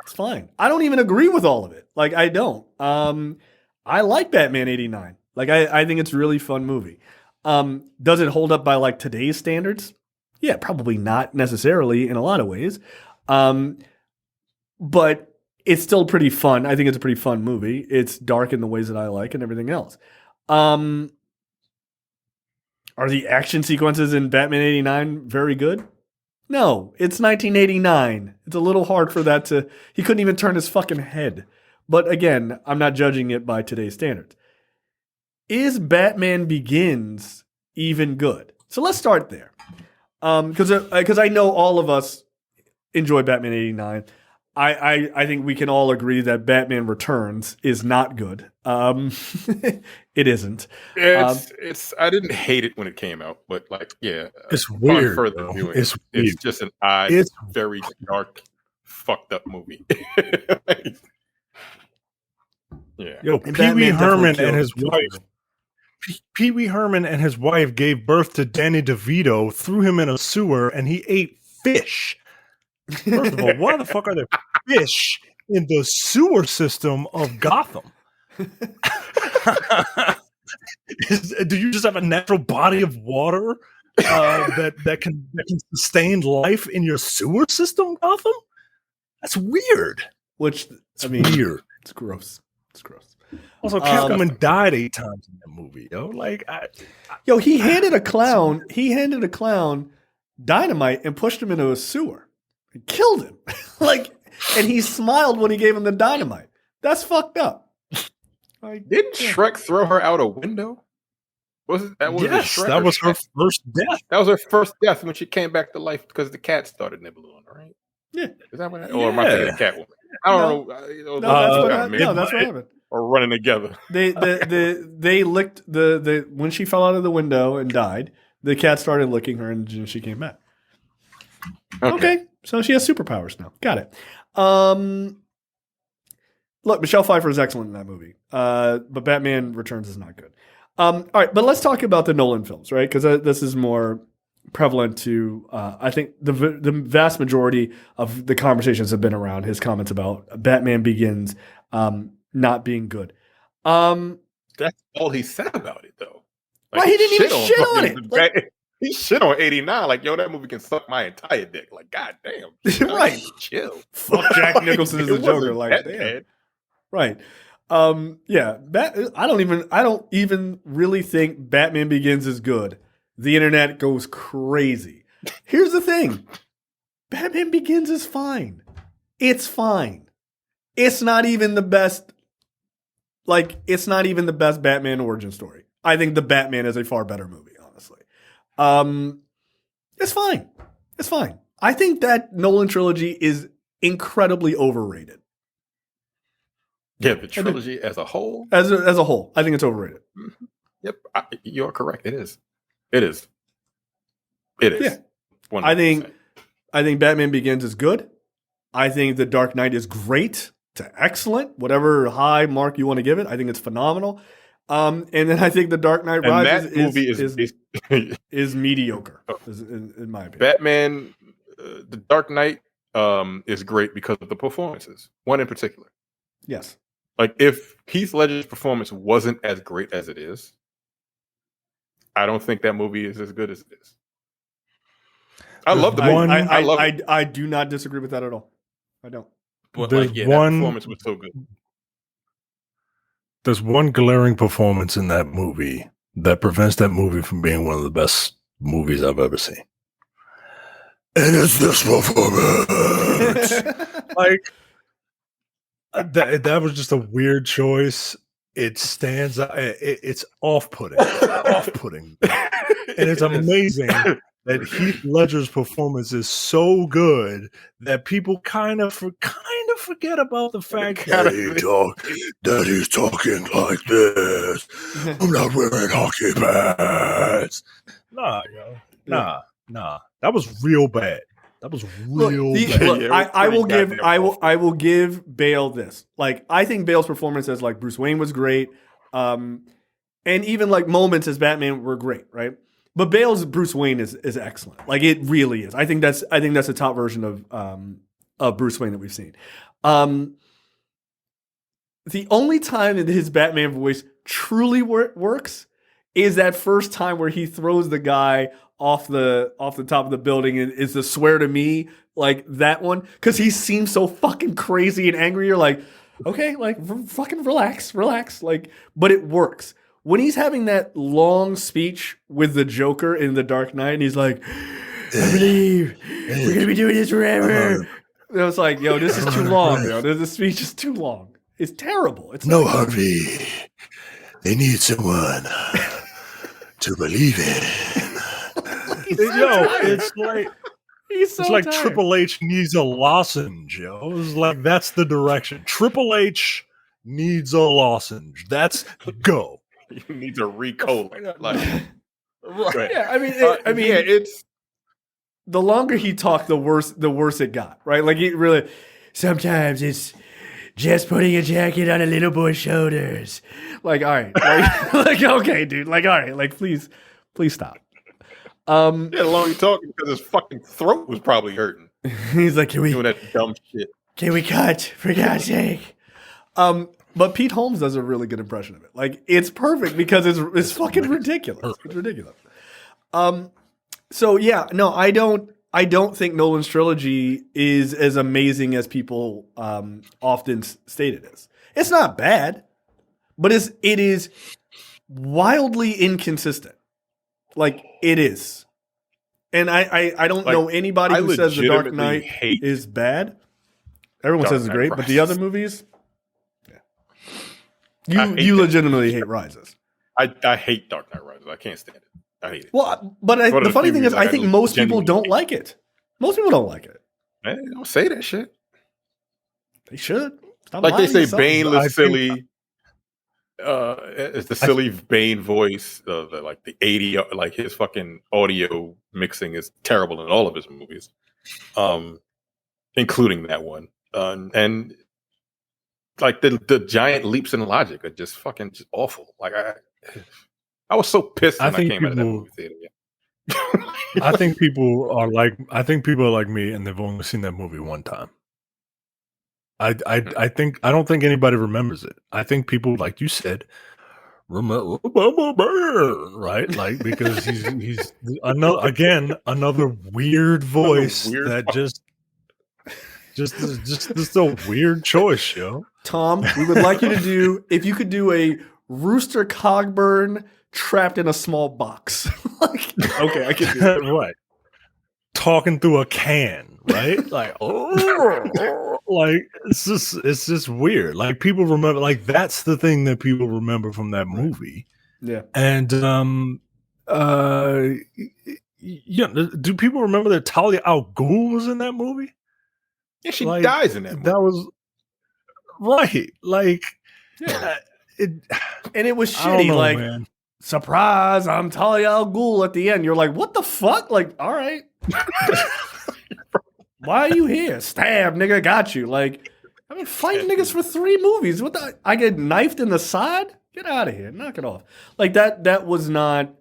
It's fine. I don't even agree with all of it. Like, I don't. I like Batman 89. Like, I think it's a really fun movie. Does it hold up by, like, today's standards? Yeah, probably not necessarily in a lot of ways. But it's still pretty fun. I think it's a pretty fun movie. It's dark in the ways that I like and everything else. Are the action sequences in Batman 89 very good? No, it's 1989. It's a little hard for that to... He couldn't even turn his fucking head. But again, I'm not judging it by today's standards. Is Batman Begins even good? So let's start there. Because I know all of us enjoy Batman 89. I think we can all agree that Batman Returns is not good. It isn't. It's. I didn't hate it when it came out, but like, it's weird. Further viewing, it's just an odd, very dark, fucked up movie. Yo, Pee Wee Herman and his wife. Pee Wee Herman and his wife gave birth to Danny DeVito, threw him in a sewer, and he ate fish. First of all, why the fuck are there fish in the sewer system of Gotham? Do you just have a natural body of water that can sustain life in your sewer system, Gotham? That's weird. Weird. It's gross. It's gross. Also, Catwoman died 8 times in that movie, yo. He handed a clown dynamite and pushed him into a sewer. He killed him. And he smiled when he gave him the dynamite. That's fucked up. Didn't Shrek throw her out a window? That was her first death. That was her first death when she came back to life because the cat started nibbling on her, right? Yeah. Is that what? Or am I thinking of Catwoman? I don't know. That's what happened. Or running together. They licked the when she fell out of the window and died. The cat started licking her, and she came back. Okay, so she has superpowers now. Got it. Look, Michelle Pfeiffer is excellent in that movie, but Batman Returns is not good. All right, but let's talk about the Nolan films, right? Because this is more prevalent to, I think, the vast majority of the conversations have been around his comments about Batman Begins not being good. That's all he said about it, though. Like, he didn't even shit on it. He shit on 89. Like, yo, that movie can suck my entire dick. Like, god damn. Right. Chill. Fuck Jack Nicholson as the Joker. Like, damn. Bad. Right. I don't even really think Batman Begins is good. The internet goes crazy. Here's the thing. Batman Begins is fine. It's fine. It's not even the best. It's not even the best Batman origin story. I think The Batman is a far better movie, honestly. It's fine. It's fine. I think that Nolan trilogy is incredibly overrated. Yeah, the trilogy as a whole? As a whole, I think it's overrated. Mm-hmm. Yep, you're correct. It is. It is. Yeah. 100%. I think Batman Begins is good. I think The Dark Knight is great to excellent. Whatever high mark you want to give it, I think it's phenomenal. And then I think The Dark Knight Rises is mediocre, in my opinion. Batman, The Dark Knight is great because of the performances. One in particular. Yes. Like, if Heath Ledger's performance wasn't as great as it is, I don't think that movie is as good as it is. I love the movie. I love it. I do not disagree with that at all. I don't. But that performance was so good. There's one glaring performance in that movie that prevents that movie from being one of the best movies I've ever seen. And it's this performance. That was just a weird choice. It stands out. It's off-putting. Off-putting. And it's amazing that Heath Ledger's performance is so good that people kind of forget about the fact that he's talking like this. I'm not wearing hockey pads. Nah. That was real bad. That was real bad. I will give Bale this. Like, I think Bale's performance as like Bruce Wayne was great. And even like moments as Batman were great, right? But Bale's Bruce Wayne is excellent. Like, it really is. I think that's the top version of Bruce Wayne that we've seen. The only time that his Batman voice truly works is that first time where he throws the guy off the top of the building and is the swear to me, like that one, because he seems so fucking crazy and angry. You're like, okay, like fucking relax, like, but it works. When he's having that long speech with the Joker in The Dark Knight, and he's like, I believe we're gonna be doing this forever. It was like, yo, this is too long, yo. The speech is too long. It's terrible. It's no, Harvey. They need someone to believe in. It's He's so it's like tired. Triple H needs a lozenge, yo. It's like that's the direction. Triple H needs a lozenge. That's go. He needs a Ricola. Like, Yeah, I mean, it's the longer he talked, the worse it got, right? Like it really. Sometimes it's just putting a jacket on a little boy's shoulders. Like, all right, like okay, dude. Like, all right, like please stop. the longer he talking because his fucking throat was probably hurting. He's like, can we doing that dumb shit? Can we cut for God's sake? But Pete Holmes does a really good impression of it. Like, it's perfect because it's fucking ridiculous. It's ridiculous. So yeah, no, I don't think Nolan's trilogy is as amazing as people often state it is. It's not bad, but it is wildly inconsistent. Like, it is. And I don't know anybody who says The Dark Knight is bad. Everyone says it's great, but the other movies, you legitimately hate Rises. I hate Dark Knight Rises. I can't stand it. I hate it. Well, but the funny thing is, I think most people don't like it. Most people don't like it. Man, don't say that shit. They should. Stop like they lying say, Bane looks silly. It's the silly Bane voice. Like the 80, like his fucking audio mixing is terrible in all of his movies, including that one. And like the giant leaps in logic are just fucking just awful. Like I was so pissed when I came out of that movie theater. Yeah. I think people are like me, and they've only seen that movie one time. I don't think anybody remembers it. I think people, like you said, remember, right? Like, because he's another weird voice that just a weird choice, yo. Tom, we would like you to do, if you could do a Rooster Cogburn trapped in a small box. Like, okay, I can do that. Right. Talking through a can, right? Like, like it's just weird. Like, people remember, like, that's the thing that people remember from that movie. Yeah. And yeah, do people remember that Talia al Ghul was in that movie? Yeah, she dies in that movie. That was right. Like, yeah. It was shitty. Know, like, man. Surprise, I'm Talia al Ghul at the end. You're like, what the fuck? Like, all right. Why are you here? Stab, nigga, got you. Like, I've been fighting niggas for 3 movies. What the? I get knifed in the side? Get out of here. Knock it off. Like, that was not,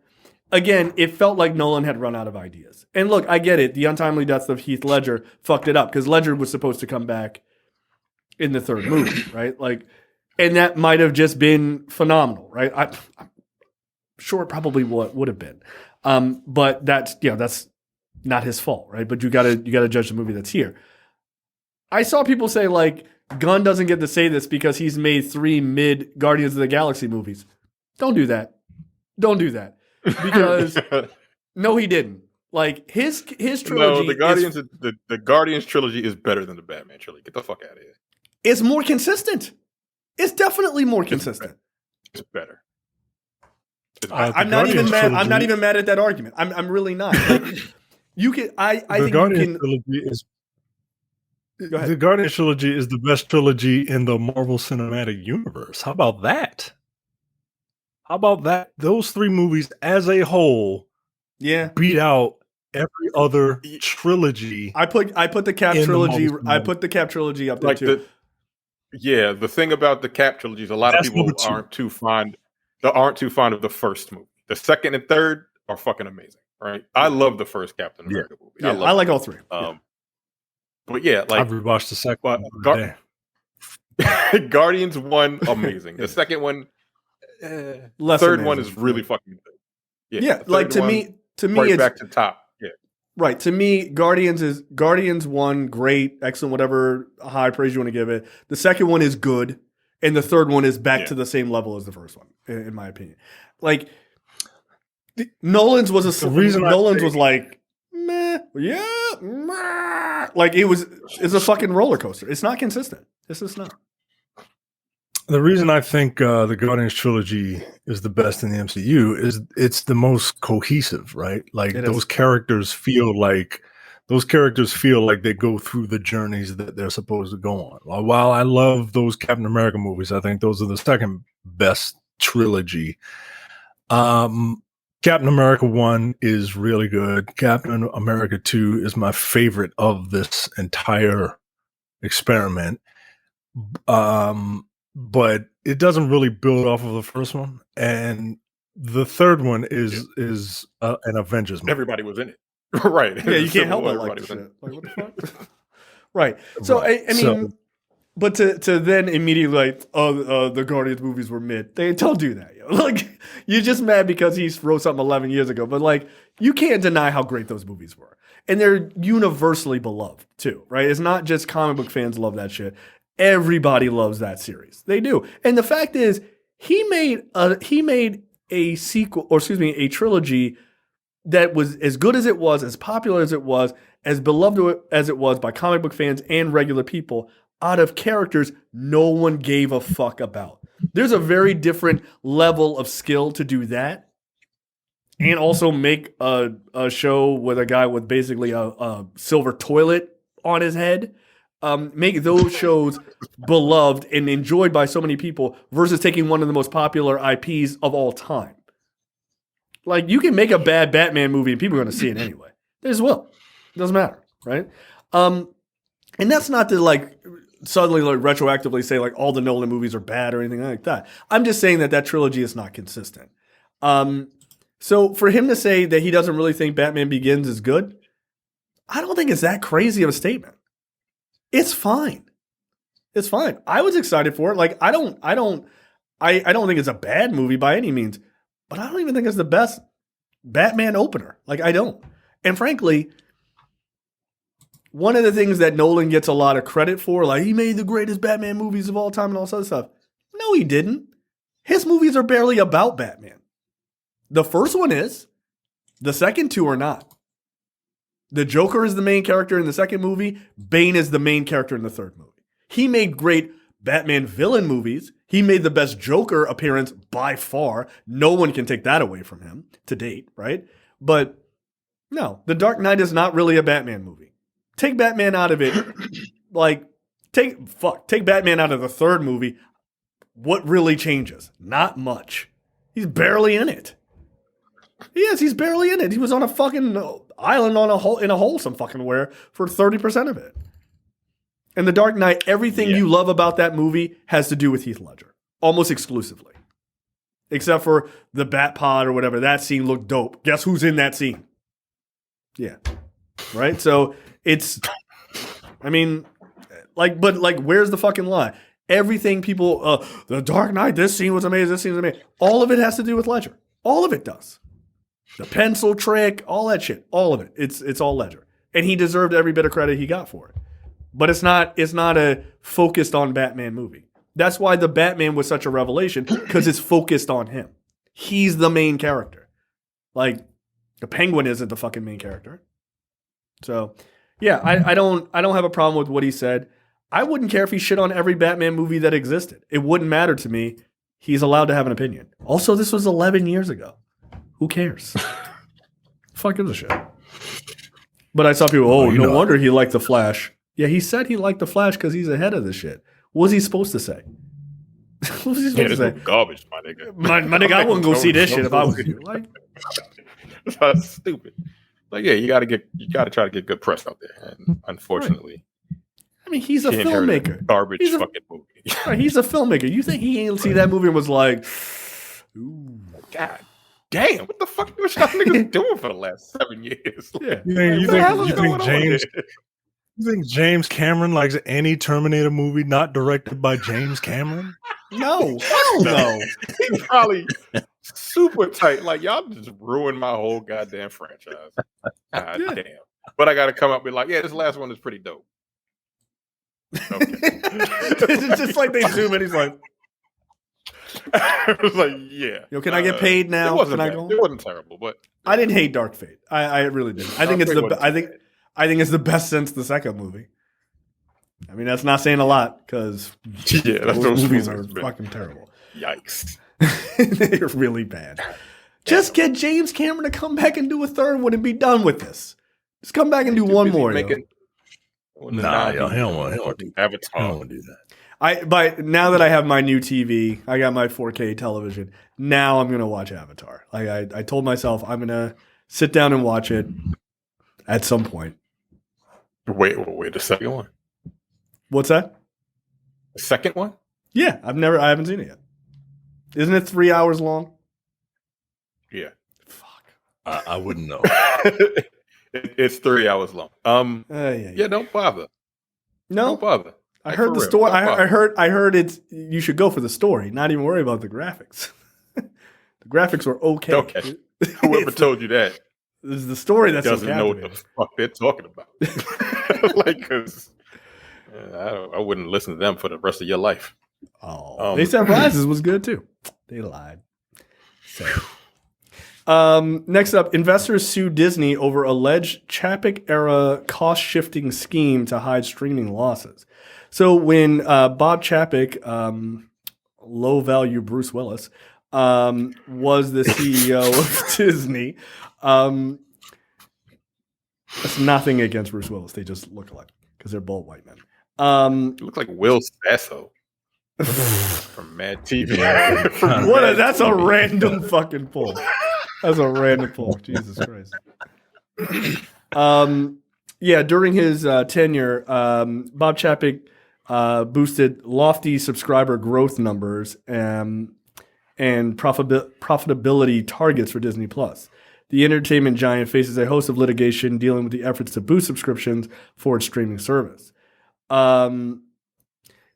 again, it felt like Nolan had run out of ideas. And look, I get it. The untimely death of Heath Ledger fucked it up because Ledger was supposed to come back in the 3rd movie, right? Like, and that might have just been phenomenal, right? I'm sure it probably would have been. But that's not his fault, right? But you gotta judge the movie that's here. I saw people say, like, Gunn doesn't get to say this because he's made 3 mid Guardians of the Galaxy movies. Don't do that. Don't do that. Because no, he didn't. Like, his trilogy. No, the Guardians trilogy is better than the Batman trilogy. Get the fuck out of here. It's more consistent. It's definitely more consistent. It's better. I'm not even mad. I'm not even mad at that argument. I'm really not. Like, you can. I think Guardians you can. Trilogy is. Go ahead. The Guardians trilogy is the best trilogy in the Marvel Cinematic Universe. How about that? Those 3 movies as a whole, beat out every other trilogy. I put the Cap trilogy. I put the Cap trilogy up there too. The thing about the Cap trilogy is a lot of people aren't too fond of the first movie. The second and third are fucking amazing, right? I love the first Captain America movie. Yeah, I like all 3. But yeah, like, I've rewatched the second one. Guardians 1, amazing. The second one, third amazing. one is really fucking good. Yeah, like to me, right, it's back to top. Yeah, right. To me, Guardians 1, great, excellent, whatever high praise you want to give it. The second one is good, and the third one is back to the same level as the first one, in my opinion. Like, Nolan's was like, meh, yeah, meh. Like, it's a fucking roller coaster. It's not consistent. It's just not. The reason I think the Guardians trilogy is the best in the MCU is it's the most cohesive, right? Like, those characters feel like those characters feel like they go through the journeys that they're supposed to go on. While I love those Captain America movies, I think those are the second best trilogy. Captain America 1 is really good. Captain America 2 is my favorite of this entire experiment. But it doesn't really build off of the first one. And the third one is an Avengers movie. Everybody was in it. Right. Yeah, you can't help but like shit. Like, what the fuck? Right. So, right. I mean, but to then immediately like, the Guardians movies were mid. They don't do that, yo. Like, you're just mad because he wrote something 11 years ago. But like, you can't deny how great those movies were. And they're universally beloved too, right? It's not just comic book fans love that shit. Everybody loves that series. They do. And the fact is, he made a sequel, or excuse me, a trilogy that was as good as it was, as popular as it was, as beloved as it was by comic book fans and regular people, out of characters no one gave a fuck about. There's a very different level of skill to do that, and also make a show with a guy with basically a silver toilet on his head. Make those shows beloved and enjoyed by so many people versus taking one of the most popular IPs of all time. Like, you can make a bad Batman movie and people are going to see it anyway. They just will. It doesn't matter, right? And that's not to like suddenly like retroactively say like all the Nolan movies are bad or anything like that. I'm just saying that trilogy is not consistent. So for him to say that he doesn't really think Batman Begins is good, I don't think it's that crazy of a statement. It's fine. It's fine. I was excited for it. Like, I don't think it's a bad movie by any means, but I don't even think it's the best Batman opener. Like, I don't. And frankly, one of the things that Nolan gets a lot of credit for, like, he made the greatest Batman movies of all time and all this other stuff. No, he didn't. His movies are barely about Batman. The first one is. The second two are not. The Joker is the main character in the second movie. Bane is the main character in the third movie. He made great Batman villain movies. He made the best Joker appearance by far. No one can take that away from him to date, right? But no, The Dark Knight is not really a Batman movie. Take Batman out of it. Like, take Batman out of the third movie. What really changes? Not much. He's barely in it. Yes, he's barely in it. He was on a fucking island in a hole some fucking where for 30% of it. And The Dark Knight, everything you love about that movie has to do with Heath Ledger. Almost exclusively. Except for the Bat Pod or whatever. That scene looked dope. Guess who's in that scene? Yeah. Right? So it's, I mean, like, but like, where's the fucking lie? Everything people, The Dark Knight, this scene was amazing, this scene was amazing. All of it has to do with Ledger. All of it does. The pencil trick, all that shit, all of it. It's all Ledger. And he deserved every bit of credit he got for it. But it's not a focused on Batman movie. That's why the Batman was such a revelation, because it's focused on him. He's the main character. Like, the Penguin isn't the fucking main character. So, yeah, I don't have a problem with what he said. I wouldn't care if he shit on every Batman movie that existed. It wouldn't matter to me. He's allowed to have an opinion. Also, this was 11 years ago. Who cares? Fuck gives a shit. But I saw people, no wonder he liked The Flash. Yeah, he said he liked The Flash because he's ahead of this shit. What was he supposed to say? What was he supposed to say? Garbage, my nigga. My nigga, I wouldn't go see this shit if I was you. Like, that's stupid. Like, yeah, you gotta try to get good press out there. And unfortunately, I mean, he's a filmmaker. Garbage fucking movie. Right, he's a filmmaker. You think he ain't see that movie and was like, ooh, God damn, what the fuck was y'all niggas doing for the last 7 years? Yeah. You think James Cameron likes any Terminator movie not directed by James Cameron? No, hell no. He's probably super tight. Like, y'all just ruined my whole goddamn franchise. God damn. But I got to come up with like, yeah, this last one is pretty dope. Okay. It's just like they zoom in. He's like, I was like, yeah. Yo, can I get paid now? It wasn't terrible, but I didn't hate Dark Fate. I really didn't. I think it's the best since the second movie. I mean, that's not saying a lot because those movies are fucking terrible. Yikes. They're really bad. Just get James Cameron to come back and do a third one and be done with this. Just come back and do one more. Nah, yo, he don't want to do Avatar. I don't want to do that. But now that I have my new TV, I got my 4K television. Now I'm gonna watch Avatar. Like I told myself, I'm gonna sit down and watch it at some point. Wait, the second one. What's that? The second one? Yeah, I haven't seen it yet. Isn't it 3 hours long? Yeah. Fuck. I wouldn't know. It's 3 hours long. Yeah, don't bother. No, don't bother. I heard the story. I heard it's. You should go for the story. Not even worry about the graphics. The graphics were okay. Okay. Whoever told you that? This is the story that doesn't know what the fuck they're talking about. Like, because I wouldn't listen to them for the rest of your life. Oh, they said Rises was good too. They lied. So. Next up, investors sue Disney over alleged Chapek-era cost-shifting scheme to hide streaming losses. So when Bob Chapek, low-value Bruce Willis, was the CEO of Disney, that's nothing against Bruce Willis. They just look alike because they're both white men. You look like Will Sasso from Mad TV. That's a random fucking pull. That's a random pull. Jesus Christ. Yeah, during his tenure, Bob Chapek boosted lofty subscriber growth numbers and profitability targets for Disney Plus. The entertainment giant faces a host of litigation dealing with the efforts to boost subscriptions for its streaming service.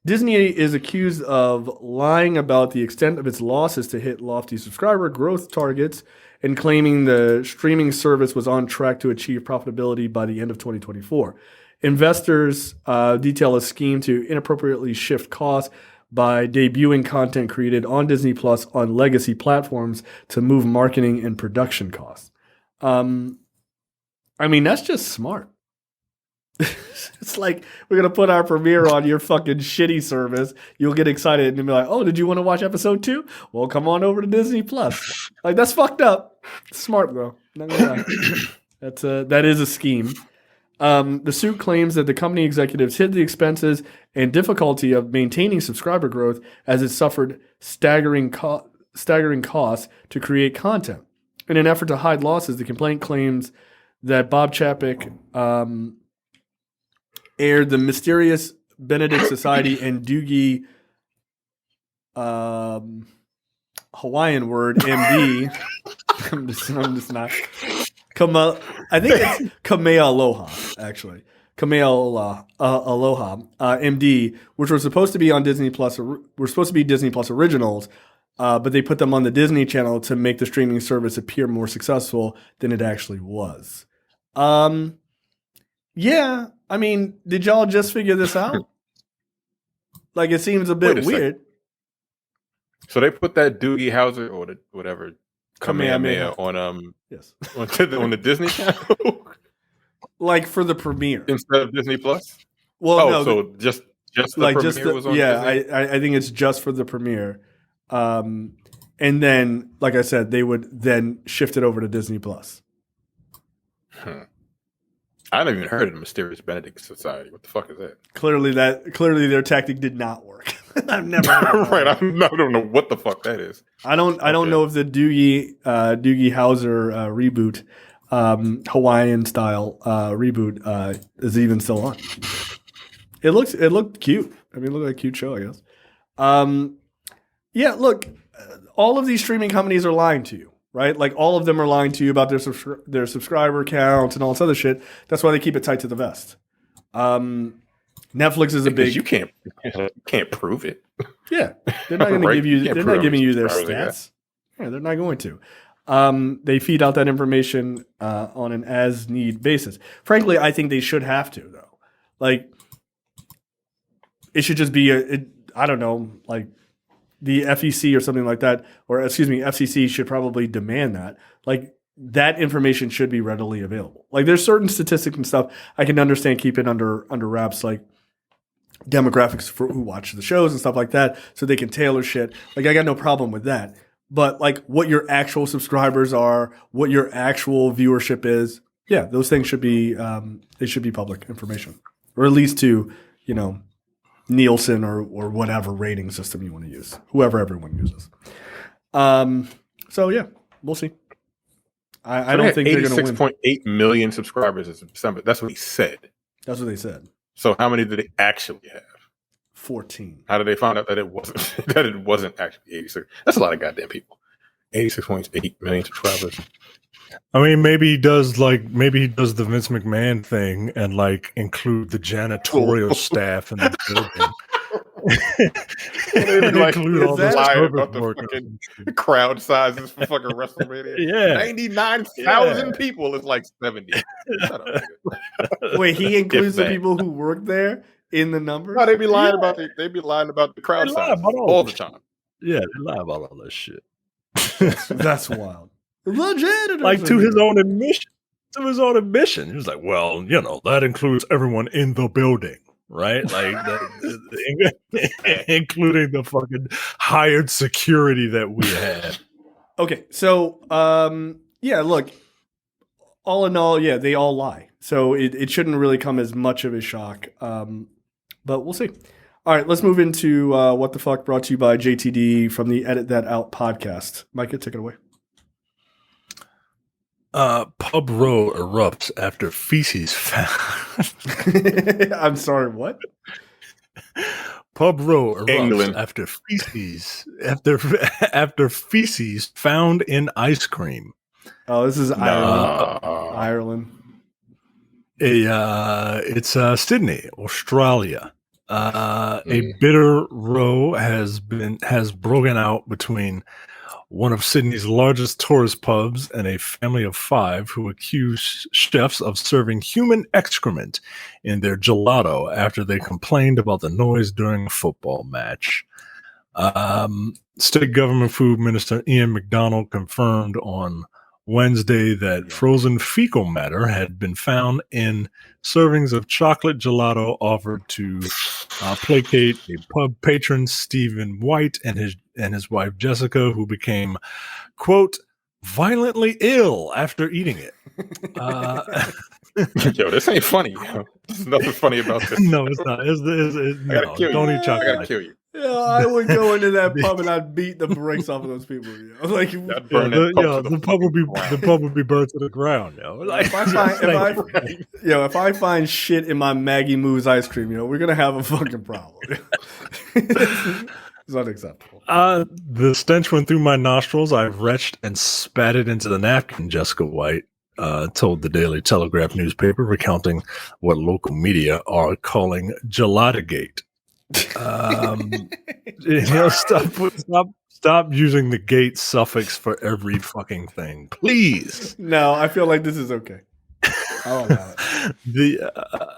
Disney is accused of lying about the extent of its losses to hit lofty subscriber growth targets and claiming the streaming service was on track to achieve profitability by the end of 2024. Investors detail a scheme to inappropriately shift costs by debuting content created on Disney Plus on legacy platforms to move marketing and production costs. I mean, that's just smart. It's like, we're going to put our premiere on your fucking shitty service. You'll get excited and be like, oh, did you want to watch episode 2? Well, come on over to Disney Plus. Like, that's fucked up. Smart, though. Not gonna lie. That is a scheme. The suit claims that the company executives hid the expenses and difficulty of maintaining subscriber growth as it suffered staggering costs to create content. In an effort to hide losses, the complaint claims that Bob Chapek aired the mysterious Benedict Society and Doogie Hawaiian word MD. I'm just not. I think it's Kamealoha, actually. Kamealoha, MD, which were supposed to be on Disney Plus. Were supposed to be Disney Plus originals, but they put them on the Disney Channel to make the streaming service appear more successful than it actually was. Yeah, I mean, did y'all just figure this out? Like, it seems a bit weird. So they put that Doogie Howser or whatever Kamehameha on yes on the Disney Channel, like for the premiere instead of Disney Plus. Well, no, so just the premiere was on. Yeah, I think it's just for the premiere, and then, like I said, they would then shift it over to Disney Plus. I haven't even heard of the Mysterious Benedict Society. What the fuck is that? Clearly their tactic did not work. I've never heard right. I don't know what the fuck that is. I don't know if the Doogie Howser reboot, Hawaiian style reboot, is even still on. It looked cute. I mean, it looked like a cute show, I guess. Yeah. Look, all of these streaming companies are lying to you. Right? Like, all of them are lying to you about their subscriber counts and all this other shit. That's why they keep it tight to the vest. Netflix is a big. You can't prove it. Yeah, they're not going to give you. They're not giving you their stats. Yeah, they're not going to. They feed out that information on an as-need basis. Frankly, I think they should have to, though. Like, it should just be I don't know, like, the FEC or something like that, or excuse me, FCC should probably demand that. Like, that information should be readily available. Like, there's certain statistics and stuff I can understand keeping under wraps, like demographics for who watch the shows and stuff like that, so they can tailor shit. Like, I got no problem with that. But, like, what your actual subscribers are, what your actual viewership is, Yeah, those things should be they should be public information, or at least to Nielsen or whatever rating system you want to use, whoever everyone uses. So yeah, we'll see. I don't think they're going to win. 86.8 million subscribers in December. That's what he said. That's what they said. So how many did they actually have? 14. How did they find out that it wasn't actually 86? That's a lot of goddamn people. 86.8 million subscribers. I mean, maybe he does the Vince McMahon thing and like include the janitorial staff in the building. Like, include all the lie about the fucking crowd sizes for fucking WrestleMania. Yeah, 99,000 people is like 70. Wait, he includes the people who work there in the numbers? No, they be lying about the crowd size all the time. Yeah, they lie about all that shit. That's wild. Legit, like to his own admission. To his own admission, he was like, "Well, that includes everyone in the building." Right, like including the fucking hired security that we had. Okay, so yeah, look, all in all, yeah, they all lie, so it shouldn't really come as much of a shock, but we'll see. All right, let's move into What the Fuck, brought to you by JTD from the Edit That Out podcast. Micah, take it away. Pub row erupts after feces found. I'm sorry, what? Pub row erupts England. after feces found in ice cream. Oh, this is Ireland. It's Sydney, Australia. A bitter row has broken out between one of Sydney's largest tourist pubs and a family of 5 who accused chefs of serving human excrement in their gelato after they complained about the noise during a football match. State Government Food Minister Ian MacDonald confirmed on Wednesday that frozen fecal matter had been found in servings of chocolate gelato offered to placate a pub patron, Stephen White, and his wife Jessica, who became, quote, violently ill after eating it. Yo, this ain't funny. Yo. There's nothing funny about this. No, it's not. No, don't eat chocolate. I gotta kill you. Yeah, I would go into that pub and I'd beat the brakes off of those people. Like, the pub would be burnt to the ground. Like, if I find shit in my Maggie Moo's ice cream, we're gonna have a fucking problem. It's unacceptable. The stench went through my nostrils. I retched and spat it into the napkin. Jessica White told the Daily Telegraph newspaper, recounting what local media are calling Gelatogate. Stop using the gate suffix for every fucking thing, please. No, I feel like this is okay. I'll allow it.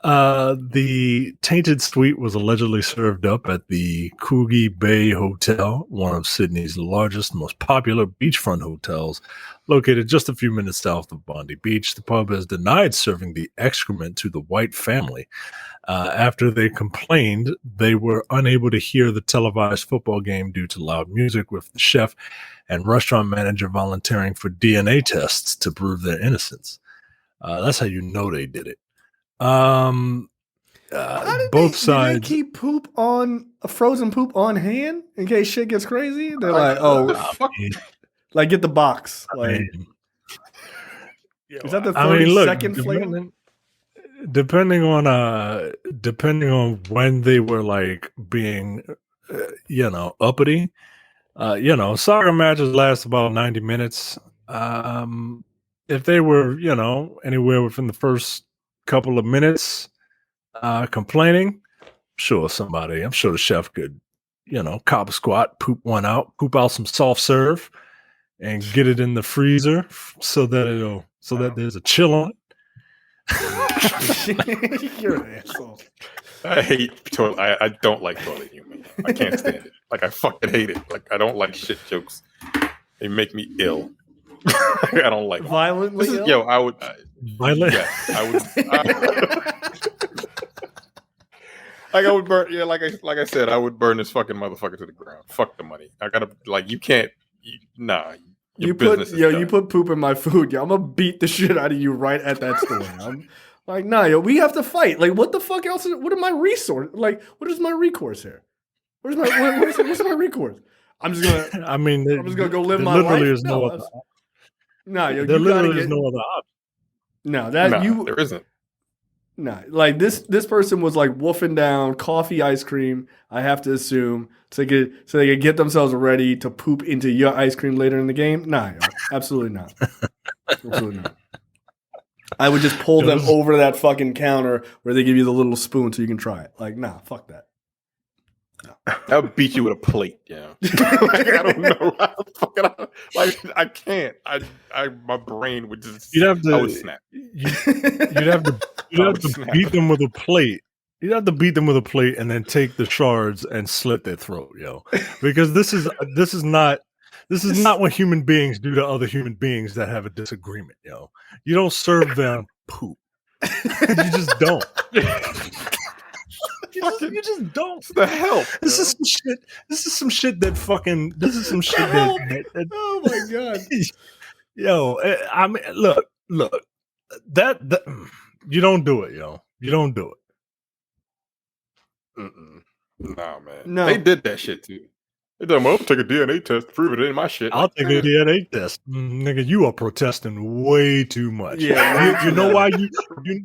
The tainted sweet was allegedly served up at the Coogee Bay Hotel, one of Sydney's largest, most popular beachfront hotels, located just a few minutes south of Bondi Beach. The pub has denied serving the excrement to the White family. After they complained, they were unable to hear the televised football game due to loud music, with the chef and restaurant manager volunteering for DNA tests to prove their innocence. That's how you know they did it. Both sides. Did they keep frozen poop on hand in case shit gets crazy? They're like, like get the box. Like, is that the 30-second flavor? Depending on when they were like being, uppity, soccer matches last about 90 minutes. If they were, anywhere within the first couple of minutes, complaining, I'm sure the chef could, cop a squat, poop one out, poop out some soft serve, and get it in the freezer so that there's a chill on it. You're an asshole. I hate toilet. I don't like toilet humor. I can't stand it. Like, I fucking hate it. Like, I don't like shit jokes. They make me ill. I don't like violently ill? Yo, I would violent. Yeah, I would. Like, I would burn. Yeah, like I said, I would burn this fucking motherfucker to the ground. Fuck the money. I gotta you can't. Nah. You put poop in my food. Yo, I'm gonna beat the shit out of you right at that store. I'm like, nah, yo, we have to fight. Like, what the fuck else? What are my resources? Like, what is my recourse here? Where's my recourse? I'm just gonna. I'm just gonna go live my life. Is no other. No, yo, there literally is no other option. No, there isn't. No, like this person was like wolfing down coffee ice cream, I have to assume, so they could get themselves ready to poop into your ice cream later in the game. Nah, yo, absolutely not. Absolutely not. I would just pull them over that fucking counter where they give you the little spoon so you can try it. Like, nah, fuck that. No. I would beat you with a plate, like, I don't know. I can't. My brain would just. I would snap. You'd have to beat them with a plate. You'd have to beat them with a plate and then take the shards and slit their throat, because this is not what human beings do to other human beings that have a disagreement, You don't serve them poop. You just don't. You just don't. It's the hell. This is some shit. This is some shit that fucking. This is some shit that oh my god. Yo, I mean, look. That you don't do it, yo. You don't do it. Nah, man. No, they did that shit too. They done. Well, take a DNA test to prove it ain't my shit. I'll take a DNA test, nigga. You are protesting way too much. Yeah, you know why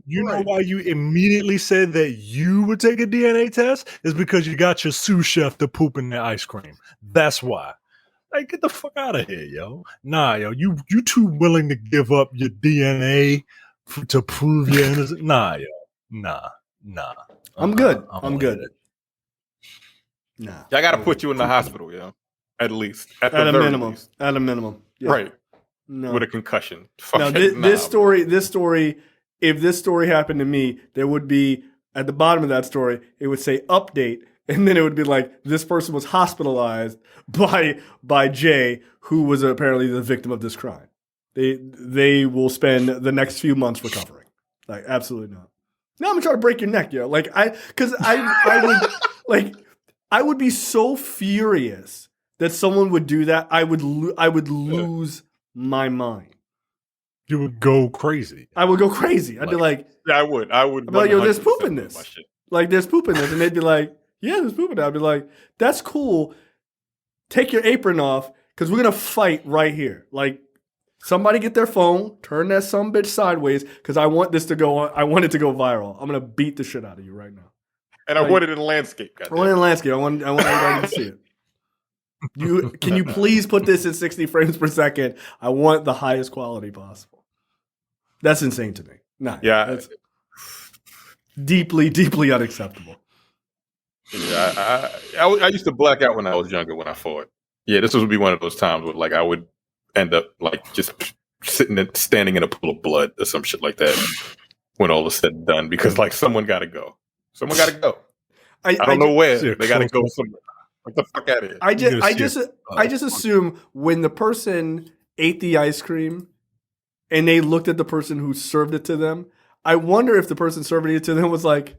you know why you immediately said that you would take a DNA test is because you got your sous chef to poop in the ice cream. That's why. Like, get the fuck out of here, yo. Nah, yo, you too willing to give up your DNA to prove you're innocent. Nah, yo, nah. I'm good. I'm good. Nah, I got to put you in the hospital, at least at a minimum. Least. At a minimum, yeah. Right? No, with a concussion. No, this story. If this story happened to me, there would be at the bottom of that story. It would say update, and then it would be like this person was hospitalized by Jay, who was apparently the victim of this crime. They will spend the next few months recovering. Like, absolutely not. No, I'm gonna try to break your neck, yo. Like I would like. I would be so furious that someone would do that. I would lose my mind. You would go crazy. I would go crazy. I'd be like, yeah, I would. I'd be like, yo, there's poop in this. Like, there's poop in this, and they'd be like, yeah, there's poop in it. I'd be like, that's cool. Take your apron off because we're gonna fight right here. Like, somebody get their phone, turn that sumbitch sideways because I want this to go. I want it to go viral. I'm gonna beat the shit out of you right now. And I want it in landscape. I want it in landscape. I want everybody to see it. Can you please put this in 60 frames per second? I want the highest quality possible. That's insane to me. Nah, yeah, that's deeply, deeply unacceptable. Yeah, I used to black out when I was younger when I fought. Yeah, this would be one of those times where like I would end up like just standing in a pool of blood or some shit like that when all is said and done because like someone got to go. Someone got to go. I don't know where. They got to go somewhere. Get the fuck out of here. I just assume when the person ate the ice cream and they looked at the person who served it to them, I wonder if the person serving it to them was like,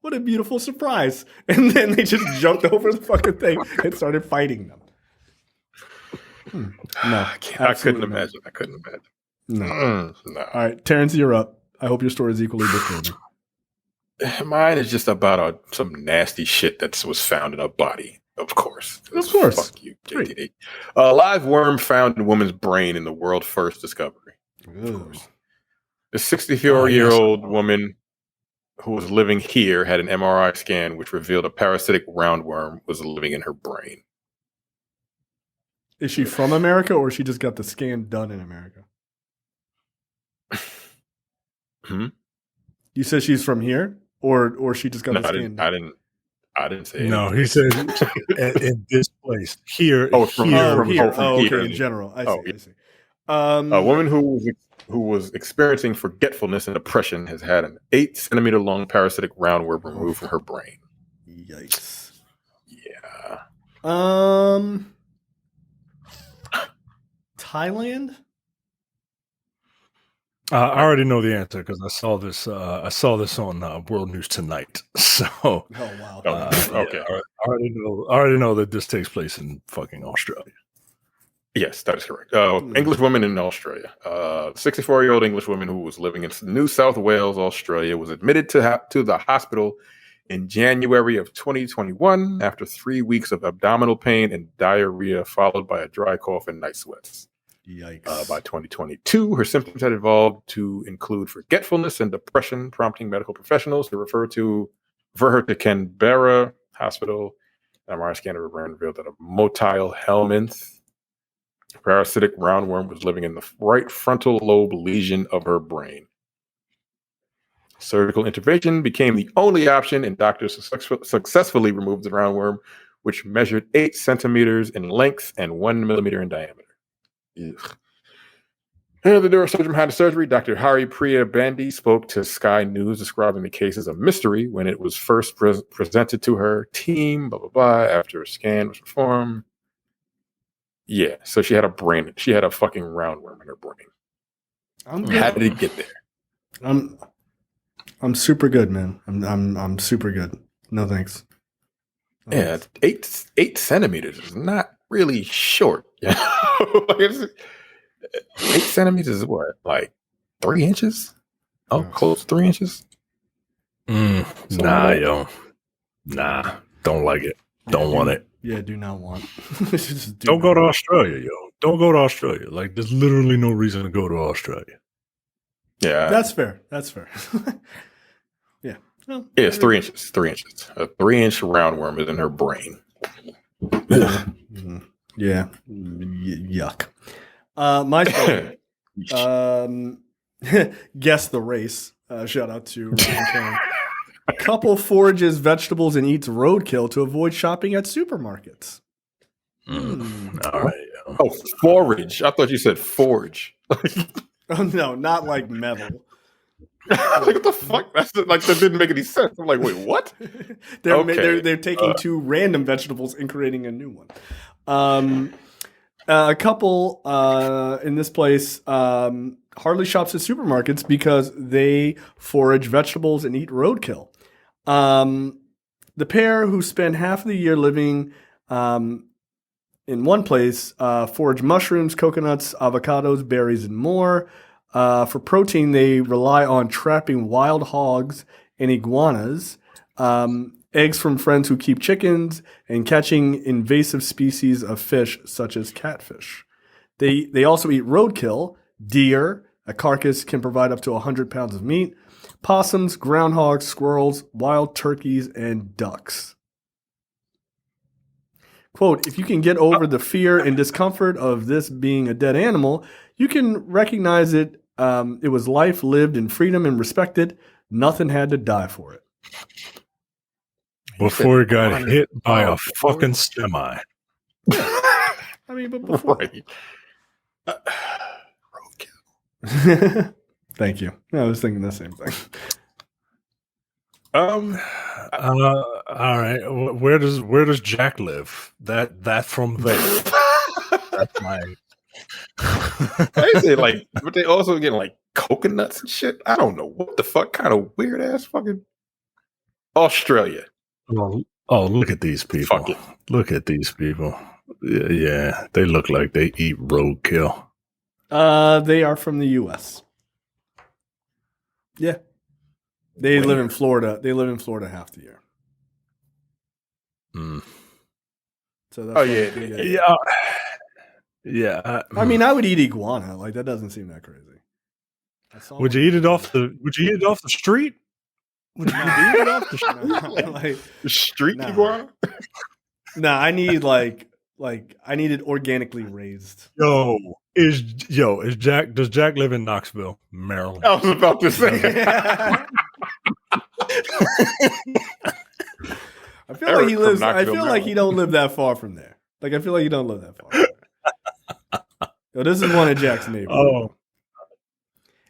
what a beautiful surprise. And then they just jumped over the fucking thing and started fighting them. No, I couldn't imagine. No. No. All right, Terrence, you're up. I hope your story is equally disturbing. Mine is just about some nasty shit that was found in a body, of course. Of course. Fuck you, JTD. A live worm found in a woman's brain in the world's first discovery. Of course. The 64-year-old woman who was living here had an MRI scan which revealed a parasitic roundworm was living in her brain. Is she from America or she just got the scan done in America? You said she's from here? Or she just got the scan? I didn't say anything. No, he said in this place. Here. Oh, from here. Okay, in general. I see. A woman who was experiencing forgetfulness and depression has had an 8-centimeter long parasitic roundworm removed from her brain. Yikes. Yeah. Thailand? I already know the answer because I saw this. I saw this on World News Tonight. So, oh wow, okay. Yeah, I already know that this takes place in fucking Australia. Yes, that is correct. English woman in Australia. 64-year-old English woman who was living in New South Wales, Australia, was admitted to the hospital in January of 2021 after 3 weeks of abdominal pain and diarrhea, followed by a dry cough and night sweats. Yikes. By 2022, her symptoms had evolved to include forgetfulness and depression, prompting medical professionals to refer her to Canberra Hospital. An MRI scan of her brain revealed that a motile helminth parasitic roundworm was living in the right frontal lobe lesion of her brain. Surgical intervention became the only option, and doctors successfully removed the roundworm, which measured 8 centimeters in length and 1 millimeter in diameter. Ugh. The neurosurgeon behind the surgery, Dr. Hari Priya Bandi, spoke to Sky News, describing the case as a mystery when it was first presented to her team, blah, blah, blah, after a scan was performed. Yeah, so she had a fucking roundworm in her brain. How did it get there? I'm super good, man. I'm super good. No thanks. Yeah, 8 centimeters is not really short. You know? 8 centimeters is what, like 3 inches? Oh, close to 3 inches? Nah, yo. Nah, don't like it. Don't want it. Yeah, do not want. Don't go to Australia, yo. Don't go to Australia. Like, there's literally no reason to go to Australia. Yeah. That's fair. Yeah. Well, yeah, it's 3 inches. 3 inches. A 3-inch roundworm is in her brain. Yeah. Yuck. My story. Guess the race. Shout out to Ryan Kane. Couple forages vegetables and eats roadkill to avoid shopping at supermarkets. All right. Oh, forage. I thought you said forge. Oh, no, not like metal. I was like, what the fuck? That didn't make any sense. I'm like, wait, what? They're taking 2 random vegetables and creating a new one. A couple in this place hardly shops at supermarkets because they forage vegetables and eat roadkill. The pair, who spend half of the year living in one place, forage mushrooms, coconuts, avocados, berries, and more. For protein, they rely on trapping wild hogs and iguanas, eggs from friends who keep chickens, and catching invasive species of fish such as catfish. They also eat roadkill, deer. A carcass can provide up to 100 pounds of meat, possums, groundhogs, squirrels, wild turkeys, and ducks. Quote, if you can get over the fear and discomfort of this being a dead animal, you can recognize it. It was life lived in freedom and respected. Nothing had to die for it. Before it got hit by a fucking semi. I mean, but before. Right. Roadkill. Thank you. I was thinking the same thing. All right. Where does Jack live? That from there. That's mine. Is it like? But they also get like coconuts and shit. I don't know what the fuck kind of weird ass fucking Australia. Oh, look at these people. Fuck it. Look at these people. Yeah, they look like they eat roadkill. They are from the U.S. Yeah. They live in Florida. They live in Florida half the year. So that's yeah. I mean, I would eat iguana. Like, that doesn't seem that crazy. Would you eat it off the street? Would you eat it off the street? Like, the street iguana? Nah, I need I need it organically raised. Does Jack live in Knoxville, Maryland? I was about to say. I feel like he lives. I feel like he don't live that far from there. Like, I feel like he don't live that far from there. Yo, this is one of Jack's neighbors.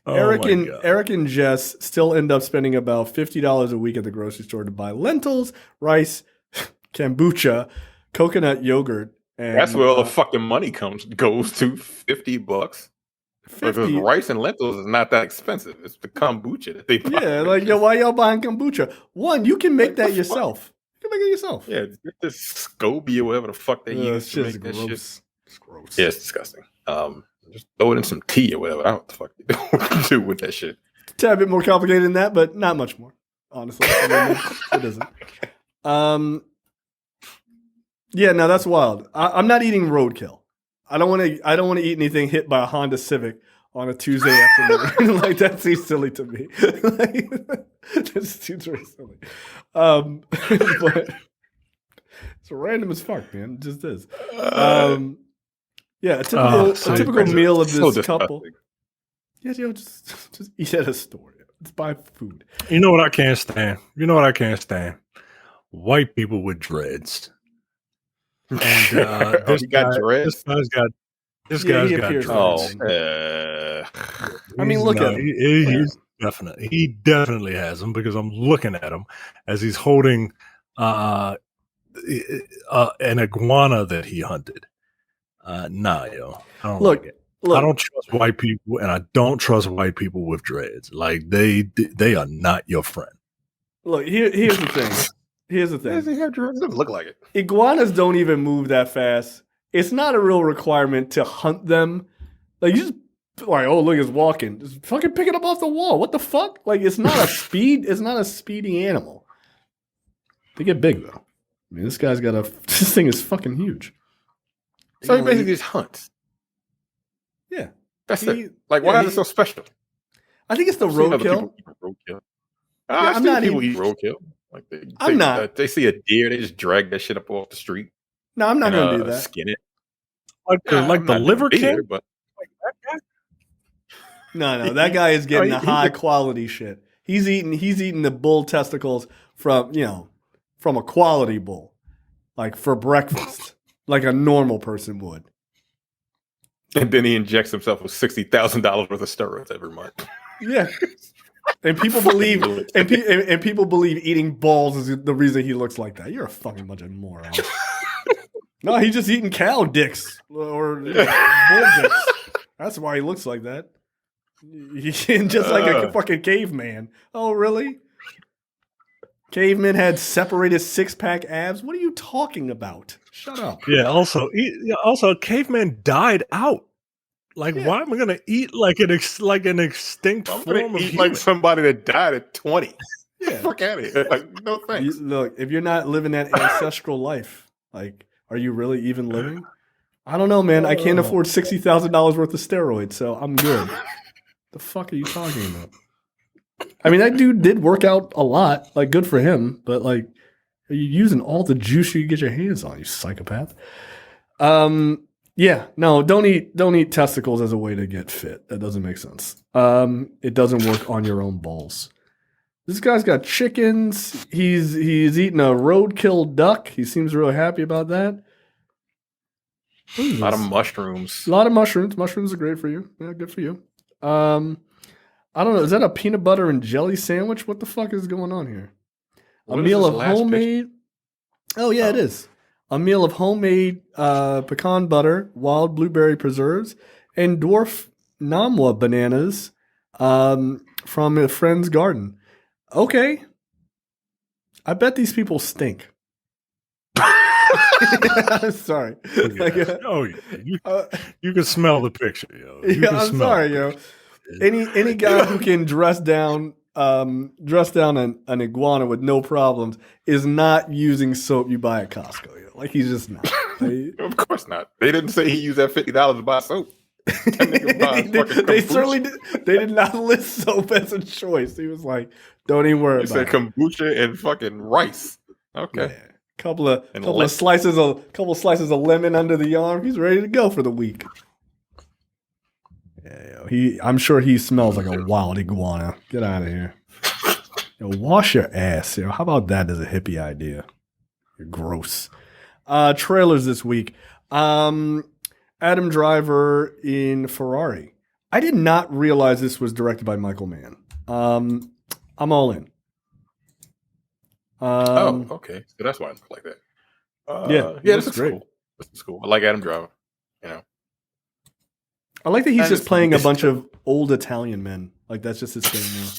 Eric and Jess still end up spending about $50 a week at the grocery store to buy lentils, rice, kombucha, coconut yogurt. And, that's where all the fucking money goes to. $50. Because rice and lentils is not that expensive. It's the kombucha that they buy. Yeah, like, yo, why y'all buying kombucha? One, you can make that yourself. You can make it yourself. Yeah, get this SCOBY or whatever the fuck they use to make that gross. shit. gross. Yeah, it's disgusting. Just throw it in some tea or whatever. I don't know what the fuck you do with that shit. It's a tad bit more complicated than that, but not much more, honestly. I mean, it isn't. Yeah, no, that's wild. I'm not eating roadkill. I don't want to eat anything hit by a Honda Civic on a Tuesday afternoon. Like, that seems silly to me. Like, that seems very silly. But it's random as fuck, man. It just is. Yeah, a typical meal of this couple. Yeah, just eat at a store. Just buy food. You know what I can't stand? White people with dreads. And this got dreads. This guy's got dreads. I mean, look at him. He definitely has them, because I'm looking at him as he's holding an iguana that he hunted. Nah, yo, I don't like it. I don't trust white people, and I don't trust white people with dreads. Like, they are not your friend. Look, here's the thing. Here's the thing. Does he have dreads? It doesn't look like it. Iguanas don't even move that fast. It's not a real requirement to hunt them. Like, you just like, oh, look, it's walking. Just fucking pick it up off the wall. What the fuck? Like, it's not a speed. It's not a speedy animal. They get big though. I mean, this thing is fucking huge. So he basically just hunts. Yeah, that's it. Like, why is it so special? I think it's the roadkill. I'm not people eat roadkill. Like, I'm not. They see a deer, they just drag that shit up off the street. No, I'm not going to do that. Skin it. Like the liver king? But like that guy? No, that guy is getting the high quality shit. He's eating the bull testicles from a quality bull, like for breakfast, like a normal person would. And then he injects himself with $60,000 worth of steroids every month. Yeah, and people believe and people believe eating balls is the reason he looks like that. You're a fucking bunch of morons. No, he's just eating cow dicks or bull dicks. That's why he looks like that. Just like a fucking caveman. Oh, really? Cavemen had separated 6-pack abs? What are you talking about? Shut up. Yeah, also, caveman died out. Like, why am I going to eat like an extinct form of human? Like somebody that died at 20. Yeah. Fuck out of here. Like, no thanks. Look, if you're not living that ancestral life, like, are you really even living? I don't know, man. I can't afford $60,000 worth of steroids, so I'm good. The fuck are you talking about? I mean, that dude did work out a lot. Like, good for him. But, like, are you using all the juice you get your hands on, you psychopath? Yeah, no, don't eat testicles as a way to get fit. That doesn't make sense. It doesn't work on your own balls. This guy's got chickens. He's eating a roadkill duck. He seems really happy about that. A lot of mushrooms. A lot of mushrooms. Mushrooms are great for you. Yeah, good for you. I don't know. Is that a peanut butter and jelly sandwich? What the fuck is going on here? A meal of homemade. Oh yeah, it is. A meal of homemade pecan butter, wild blueberry preserves, and dwarf namwa bananas from a friend's garden. Okay. I bet these people stink. I'm sorry. You can smell the picture, yo. I'm sorry, yo. Any guy who can dress down an iguana with no problems is not using soap you buy at Costco. Yo. Like, he's just not. Of course not. They didn't say he used that $50 to buy soap. They certainly did. They did not list soap as a choice. He was like, "Don't even worry about it." He said kombucha and fucking rice. Okay. Yeah. Couple of slices of lemon under the arm. He's ready to go for the week. Yeah, I'm sure he smells like a wild iguana. Get out of here. Yo, wash your ass. Yo. How about that as a hippie idea? You're gross. Trailers this week. Adam Driver in Ferrari. I did not realize this was directed by Michael Mann. I'm all in. Okay. So that's why I look like that. Yeah, this is great. Cool. This is cool. I like Adam Driver. You know, I like that he's just playing a bunch of old Italian men. Like, that's just his thing now.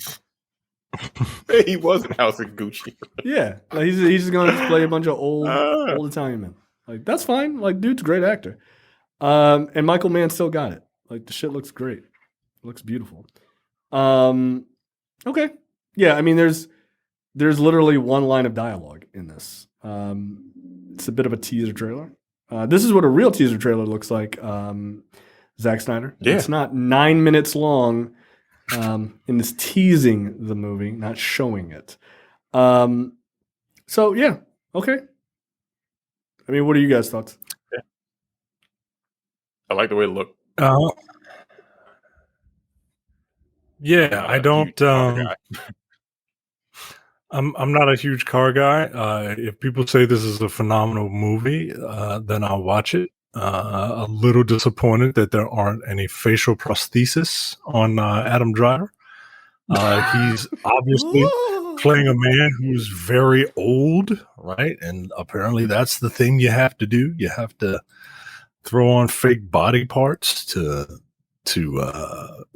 He was in House of Gucci. Yeah, like he's just going to play a bunch of old Italian men. Like, that's fine. Like, dude's a great actor. And Michael Mann still got it. Like the shit looks great. It looks beautiful. Okay. Yeah, I mean there's literally one line of dialogue in this. It's a bit of a teaser trailer. This is what a real teaser trailer looks like. Zack Snyder. Yeah. It's not 9 minutes long. And it's teasing the movie, not showing it. So yeah, okay. I mean, what are you guys' thoughts? Yeah. I like the way it looked. Yeah, I don't. I'm not a huge car guy. If people say this is a phenomenal movie, then I'll watch it. A little disappointed that there aren't any facial prosthesis on Adam Driver. He's obviously playing a man who's very old, right? And apparently that's the thing you have to do. You have to throw on fake body parts to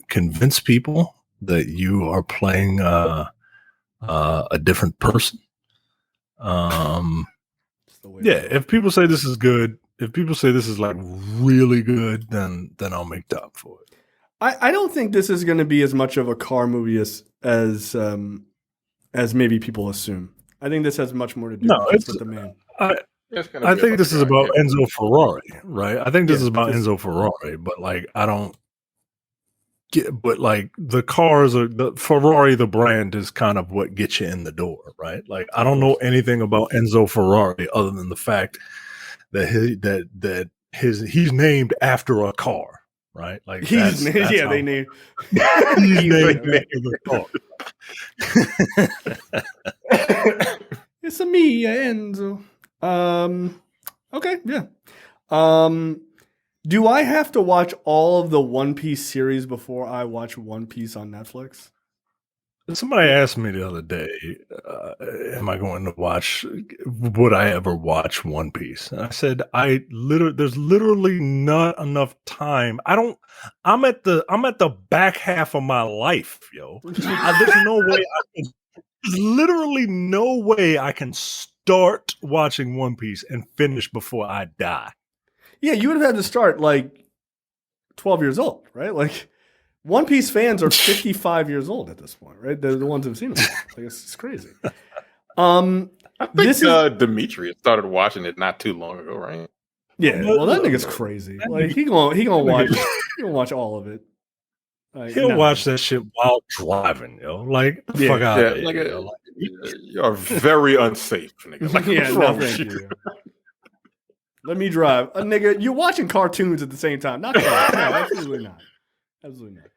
convince people that you are playing a different person. If people say this is good, if people say this is like really good, then I'll make time for it. I don't think this is going to be as much of a car movie as maybe people assume. I think this has much more to do with the man. I think this is about Enzo Ferrari, right? I think this is about Enzo Ferrari, but like I don't get, but like the cars are the Ferrari, the brand is kind of what gets you in the door, right? Like I don't know anything about Enzo Ferrari other than the fact that he's named after a car, right? Like they named the car. It's a me, Enzo. Okay, yeah. Do I have to watch all of the One Piece series before I watch One Piece on Netflix? Somebody asked me the other day, am I going to watch, would I ever watch One Piece? And I said, there's literally not enough time. I'm at the back half of my life, yo. There's literally no way I can start watching One Piece and finish before I die. Yeah, you would have had to start like 12 years old, right? Like One Piece fans are 55 years old at this point, right? They're the ones who've seen it. Like it's crazy. I think Demetrius started watching it not too long ago, right? Yeah, well that nigga's crazy. Like he gonna watch all of it. Like, He'll watch that shit while driving, yo. Like the fuck out of here. You're very unsafe, nigga. Like, thank you. Let me drive. Nigga, you're watching cartoons at the same time. Not that. No, absolutely not. Absolutely not.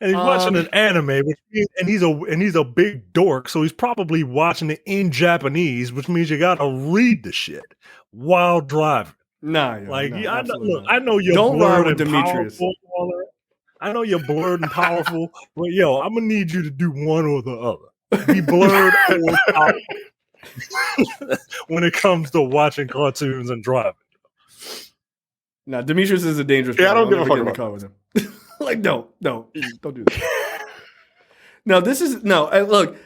And he's watching an anime, and he's a big dork, so he's probably watching it in Japanese, which means you gotta read the shit while driving. Nah, like I know you're don't ride with Demetrius. I know you're blurred and powerful, but yo, I'm gonna need you to do one or the other. Be blurred or powerful when it comes to watching cartoons and driving. Nah, Demetrius is a dangerous. Yeah, I don't give a fuck about car with him. Like, don't do that. No, look,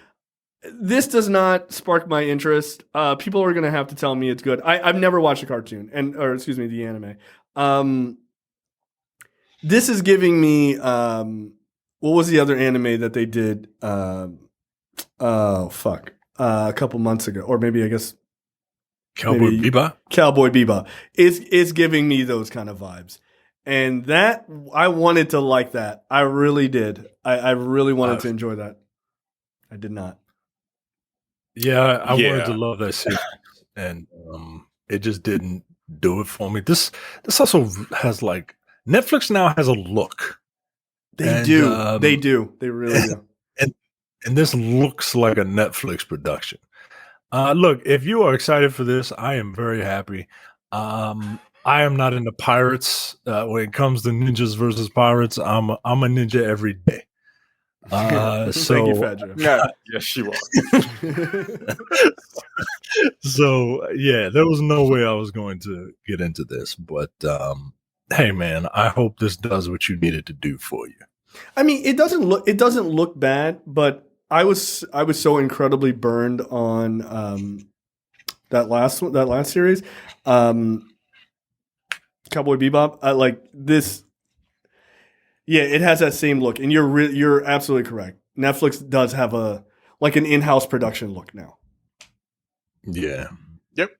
this does not spark my interest. People are gonna have to tell me it's good. I've never watched a cartoon, the anime. This is giving me what was the other anime that they did? A couple months ago, or maybe I guess Cowboy Bebop. Cowboy Bebop. It's giving me those kind of vibes, and that I wanted to like that. I really did. I really wanted to enjoy that. I did not. Yeah, I wanted to love that series, and it just didn't do it for me. This also has like. Netflix now has a look. They do. They really do. And this looks like a Netflix production. Look, if you are excited for this, I am very happy. I am not into pirates. When it comes to ninjas versus pirates, I'm a ninja every day. Thank you, Fat Joe. Yes, you are. So yeah, there was no way I was going to get into this, but hey man, I hope this does what you needed to do for you. I mean, it doesn't look bad, but I was so incredibly burned on that last series. Cowboy Bebop. Like this. Yeah, it has that same look, and you're absolutely correct. Netflix does have an in-house production look now. Yeah. Yep.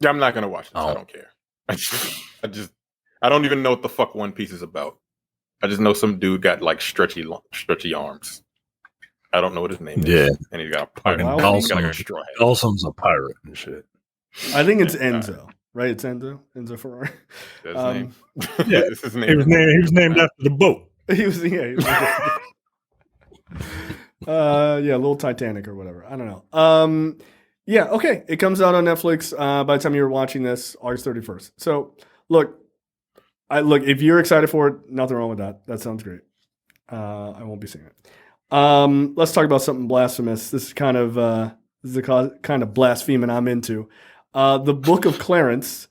Yeah, I'm not gonna watch this. I don't care. I don't even know what the fuck One Piece is about. I just know some dude got like stretchy arms. I don't know what his name is. Yeah. And he's got a pirate. Dawson's a pirate and shit. I think it's Enzo, right? It's Enzo Ferrari. That's his name. Yeah, That's his name. He was named after the boat. He was little Titanic or whatever. I don't know. Yeah, okay. It comes out on Netflix by the time you're watching this, August 31st. So look, if you're excited for it, nothing wrong with that. That sounds great. I won't be seeing it. Let's talk about something blasphemous. This is kind of kind of blaspheming I'm into. The Book of Clarence.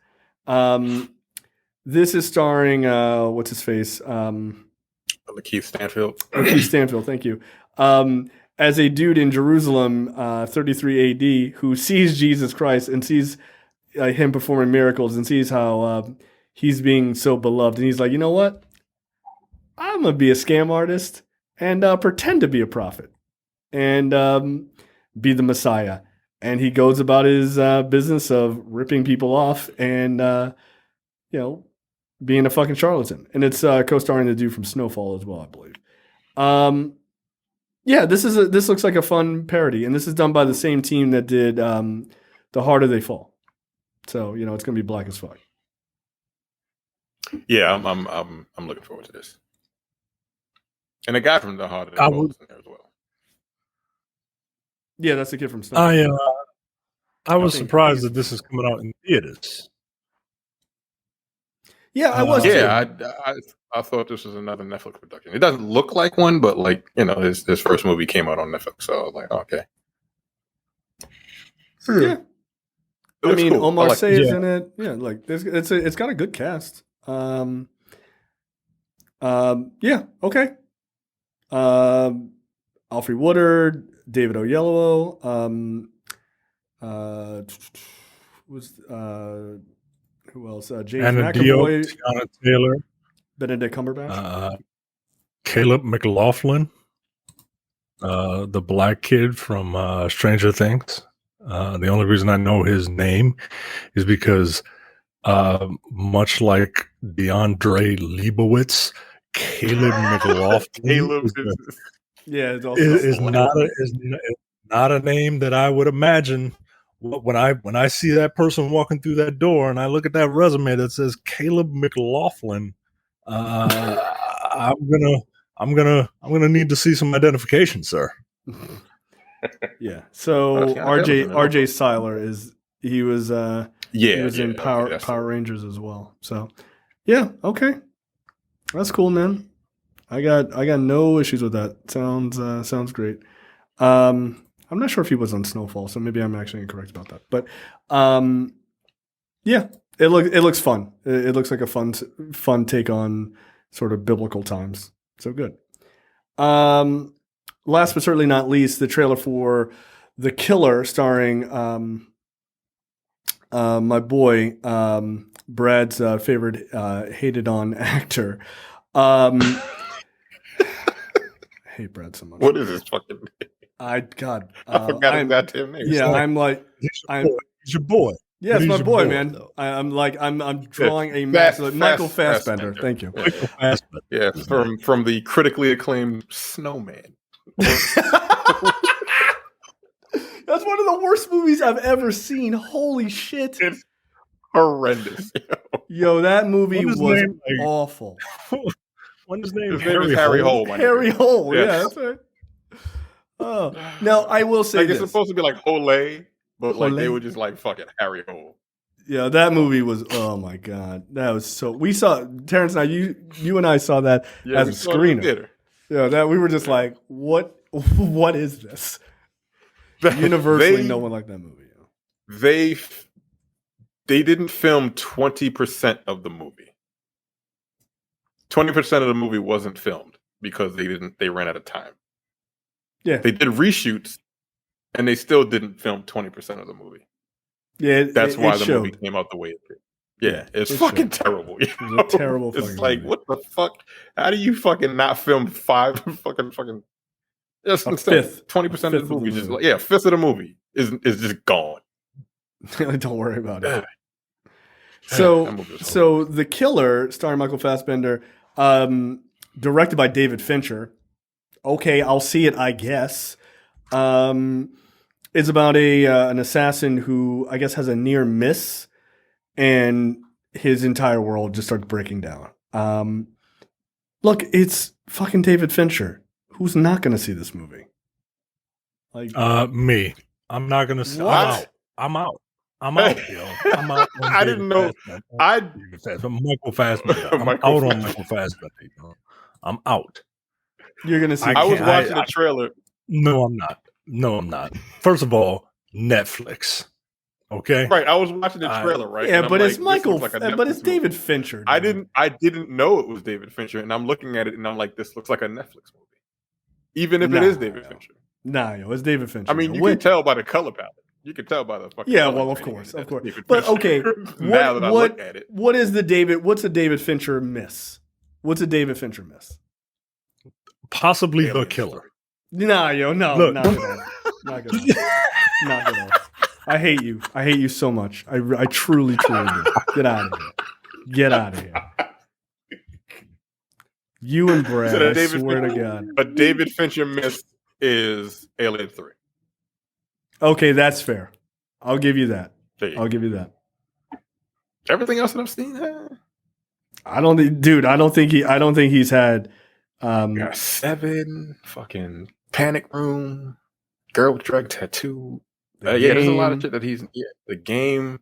This is starring what's his face? Lakeith Stanfield. Lakeith Stanfield, thank you. As a dude in Jerusalem, 33 AD, who sees Jesus Christ and sees him performing miracles and sees how he's being so beloved, and he's like, you know what? I'm gonna be a scam artist and pretend to be a prophet and be the Messiah. And he goes about his business of ripping people off and being a fucking charlatan. And it's co-starring the dude from Snowfall as well, I believe. This looks like a fun parody, and this is done by the same team that did The Harder They Fall. So it's gonna be black as fuck. Yeah, I'm looking forward to this. And the guy from The Harder They Fall is in there as well. Yeah, that's the kid from Snowfall. I was surprised that this is coming out in theaters. Yeah, I was. Yeah, I thought this was another Netflix production. It doesn't look like one, but his first movie came out on Netflix, so I was like, okay. Yeah. I mean, cool. Omar Sy is in it. Yeah, it's got a good cast. Yeah, okay. Alfre Woodard, David Oyelowo, who else? James McAvoy, Tiana Taylor, Benedict Cumberbatch, Caleb McLaughlin, the black kid from Stranger Things. The only reason I know his name is because, much like DeAndre Leibowitz, Caleb McLaughlin is not a name that I would imagine when I see that person walking through that door and I look at that resume that says Caleb McLaughlin. I'm gonna need to see some identification, sir. Yeah. So RJ Seiler he was in Power Rangers as well. So yeah, okay. That's cool, man. I got no issues with that. Sounds great. I'm not sure if he was on Snowfall, so maybe I'm actually incorrect about that. But yeah, it looks fun. It looks like a fun take on sort of biblical times. So good. Last but certainly not least, the trailer for The Killer, starring my boy Brad's favorite hated on actor. I hate Brad so much. What is this fucking name? I forgot his goddamn name. Yeah, he's your boy. Yeah, it's my boy, man. I'm drawing a massive Michael Fassbender. Thank you. Yeah, from the critically acclaimed Snowman. That's one of the worst movies I've ever seen. Holy shit. It's horrendous. Yo, that movie was awful. His name is Harry Hole. Harry Hole, yeah, that's right. Oh, now I will say it's supposed to be like Hole, but like they were just like fucking Harry Hole. Yeah, that movie was. Oh my god, that was so. We saw Terrence and I. You and I saw that as a screener. Yeah, that we were just like, what is this? Universally, no one liked that movie. They didn't film 20% of the movie. 20% of the movie wasn't filmed because they ran out of time. Yeah. They did reshoots and they still didn't film 20% of the movie. Yeah. That's why the movie came out the way it did. Yeah, it's fucking terrible. It's a terrible fucking It's like, movie. what the fuck? How do you fucking not film 5 fucking just A fifth. 20% of the movie? Just like, a fifth of the movie is just gone. Don't worry about it. So The Killer, starring Michael Fassbender, directed by David Fincher. Okay, I'll see it, I guess. It's about an assassin who I guess has a near miss, and his entire world just starts breaking down. Look, it's fucking David Fincher. Who's not going to see this movie? Like me. I'm not going to see. I'm out. I'm out, yo. I'm out. I didn't know. Michael Fassbender. I'm out on Michael Fassbender. I'm out. You're gonna see. I was watching the trailer. No, I'm not. First of all, Netflix. Okay. Right. I was watching the trailer. Right. Yeah, but it's Michael. But it's David Fincher. Dude. I didn't know it was David Fincher, and I'm looking at it, and I'm like, this looks like a Netflix movie, even if it is David Fincher. Nah, yo, it's David Fincher. I mean, you can tell by the color palette. You can tell by the fucking. Yeah, well, of course. But okay, now that I look at it, what's a David Fincher miss? What's a David Fincher miss? Possibly The Killer. Nah, yo, no, Look. knock it off. I hate you. I hate you so much. I truly do. Get out of here. You and Brad, I swear to God. A David Fincher miss is Alien 3. Okay, that's fair. I'll give you that. Everything else that I've seen, I don't think he's had 7, fucking Panic Room, Girl with Drug Tattoo. There's a lot of shit that he's the game.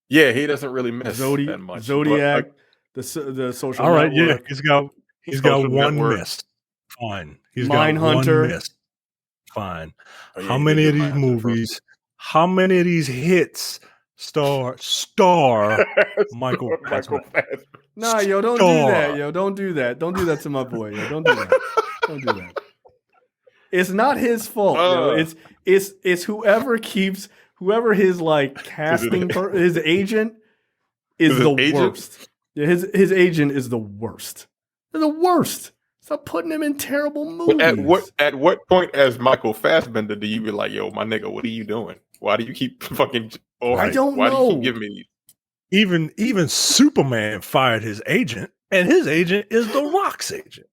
Yeah, he doesn't really miss that much. Zodiac, the social. All right, network. yeah, he's got one miss. Fine, he's got Mindhunter. one miss. Fine. How many of these movies? How many of these hits star Michael Fassbender? Nah, yo, don't do that, yo. Don't do that. Don't do that to my boy, yo. Don't do that. It's not his fault, yo. It's whoever his like casting his agent is the worst. Yeah, his agent is the worst. They're the worst. Stop putting him in terrible movies. At what point as Michael Fassbender do you be like, yo, my nigga, what are you doing? Why do you keep fucking? I don't know. Why do you keep giving me? Even Superman fired his agent, and his agent is The Rock's agent.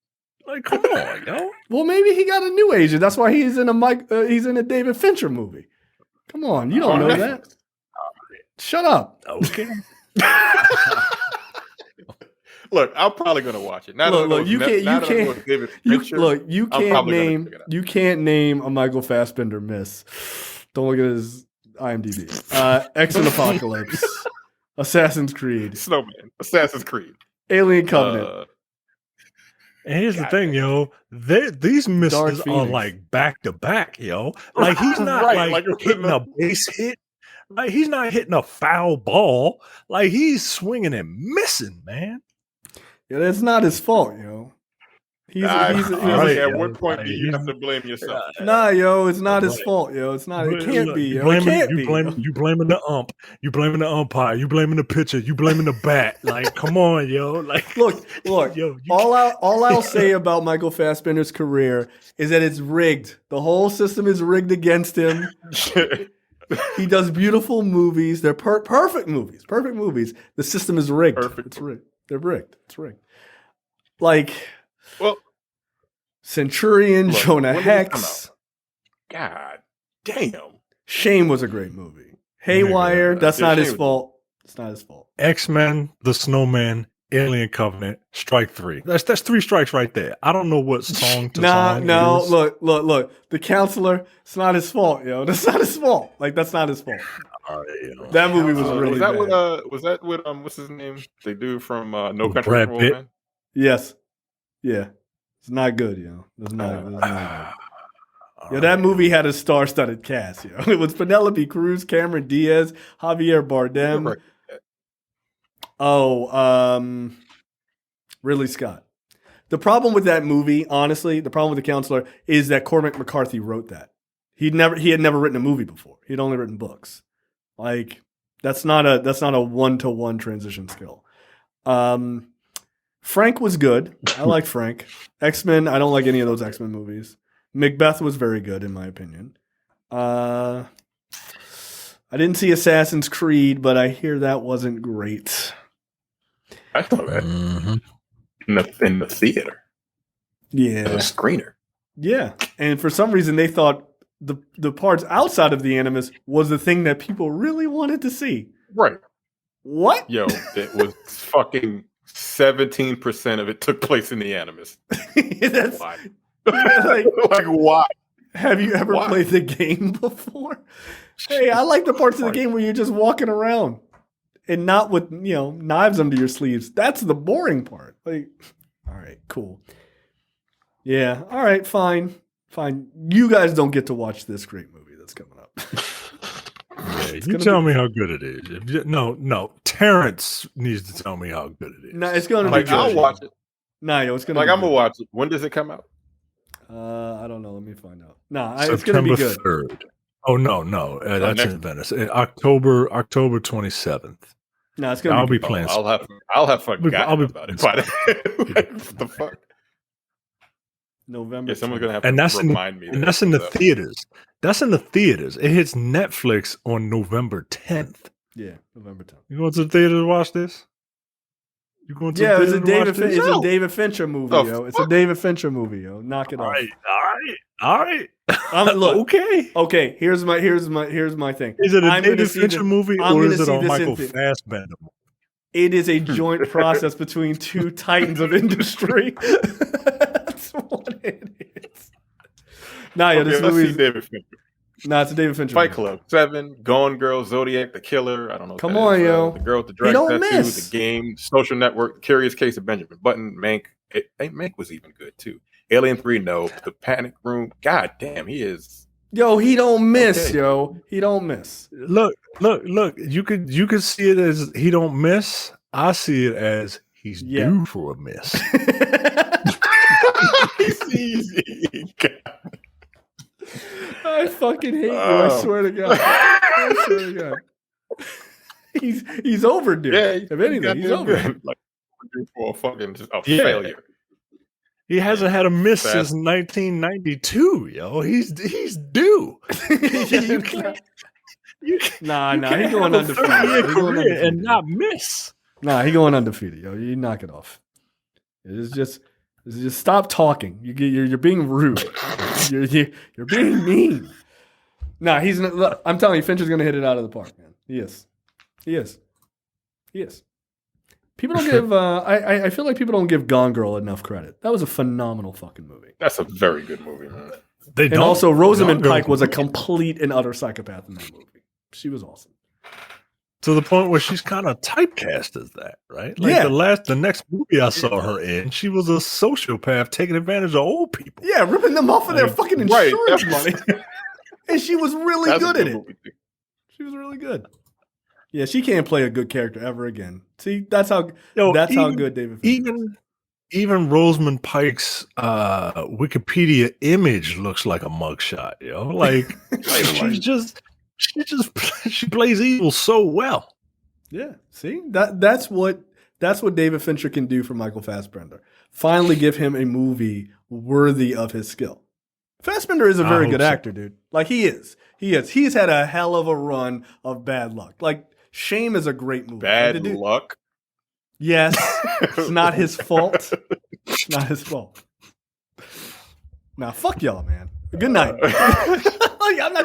Like, come on, yo. Well, maybe he got a new agent. That's why he's in a David Fincher movie. Come on, you don't know that. Shut up. Okay. Look, I'm probably gonna watch it. You can't name a Michael Fassbender miss. Don't look at his IMDb. X and Apocalypse, Assassin's Creed, Snowman, Assassin's Creed, Alien Covenant. And here's the thing, yo. These misses are like back to back, yo. Like he's not hitting a base hit. Like he's not hitting a foul ball. Like he's swinging and missing, man. Yeah, that's not his fault, yo. At what point do you have to blame yourself? Nah, yo, it's not his fault, yo. It's not. It can't be. Yo. You blaming the ump. You blaming the umpire. You blaming the pitcher. You blaming the bat. Like, come on, yo. Like, look. Yo, all I'll say about Michael Fassbender's career is that it's rigged. The whole system is rigged against him. He does beautiful movies. They're perfect movies. Perfect movies. The system is rigged. It's rigged. They're rigged. It's rigged. Like, well, Centurion, Jonah Hex. God damn. Shame was a great movie. Haywire, that's not his fault. It's not his fault. X-Men, The Snowman, Alien Covenant, Strike 3. That's 3 strikes right there. I don't know what song to song is. Look. The Counselor, it's not his fault, yo. That's not his fault. Like, that's not his fault. That movie was really bad. Was that with what's his name? The dude from No Country for Old Men? Yes. Yeah. It's not good, yo. It's not good. Yo, that movie had a star-studded cast, yo. It was Penelope Cruz, Cameron Diaz, Javier Bardem. Ridley Scott. The problem with that movie, honestly, the problem with The Counselor is that Cormac McCarthy wrote that. He had never written a movie before. He'd only written books. Like, That's not a 1-to-1 transition skill. Frank was good. I liked Frank. X-Men, I don't like any of those X-Men movies. Macbeth was very good, in my opinion. I didn't see Assassin's Creed, but I hear that wasn't great. I thought that in the theater. Yeah. The screener. Yeah. And for some reason, they thought the parts outside of the Animus was the thing that people really wanted to see. Right. What? Yo, it was fucking 17% of it took place in the Animus. That's why? like why? Have you ever played the game before? Hey, I like the parts of the game where you're just walking around and not with, knives under your sleeves. That's the boring part. Like, all right, cool. Yeah, all right, fine. You guys don't get to watch this great movie that's coming up. You tell me how good it is. No. Terrence needs to tell me how good it is. No, it's going to be good. I'll watch it. No, it's going to be I'm going to watch it. When does it come out? I don't know. Let me find out. No, it's going to be good. September 3rd. Oh, no. That's in Venice. October 27th. No, it's going to be playing. I'll have forgotten about it. What the fuck? November. Yeah, someone's going to have to remind me. And that's in the theaters. That's in the theaters. It hits Netflix on November 10th. Yeah, November 10th. You going to the theater to watch this? You going to the theater to watch this? It's a David Fincher movie, yo. It's a David Fincher movie, yo. Knock it off. All right. Look, okay. Here's my thing. Is it a David Fincher movie or is it a Michael Fassbender movie? It is a joint process between two titans of industry. That's what it is. This movie is David Fincher. It's a David Fincher. Fight Club, 7, Gone Girl, Zodiac, The Killer. I don't know. Come on, yo. The Girl with the Drag Tattoo, The Game, Social Network, The Curious Case of Benjamin Button, Mank. Mank was even good too. Alien 3, no. The Panic Room. God damn, he is. Yo, he don't miss, yo. He don't miss. Look. You could see it as he don't miss. I see it as he's due for a miss. It's easy. I fucking hate you. I swear to God. He's overdue. Yeah, if anything, he's overdue. Like for a fucking failure. He hasn't had a miss since 1992, yo. He's due. You can't. He's going undefeated. And not miss. He going undefeated, yo. You knock it off. It's just stop talking. You're being rude. You're being mean. I'm telling you, Fincher's gonna hit it out of the park, man. He is. People don't give. I feel like people don't give Gone Girl enough credit. That was a phenomenal fucking movie. That's a very good movie, man. Also, Rosamund Pike was a complete and utter psychopath in that movie. She was awesome. To the point where she's kind of typecast as that, right? Like the next movie I saw her in, she was a sociopath taking advantage of old people. Yeah, ripping them off of their fucking insurance money. And she was really good at it. She was really good. Yeah, she can't play a good character ever again. See, that's how good David Fincher is. Even Rosamund Pike's Wikipedia image looks like a mugshot, yo. Like she plays evil so well. Yeah, see, that's what David Fincher can do for Michael Fassbender. Finally, give him a movie worthy of his skill. Fassbender is a very good actor, dude. Like he is. He's had a hell of a run of bad luck. Like Shame is a great movie. Bad luck. Yes, it's not his fault. It's not his fault. Now, fuck y'all, man. Good night. I'm not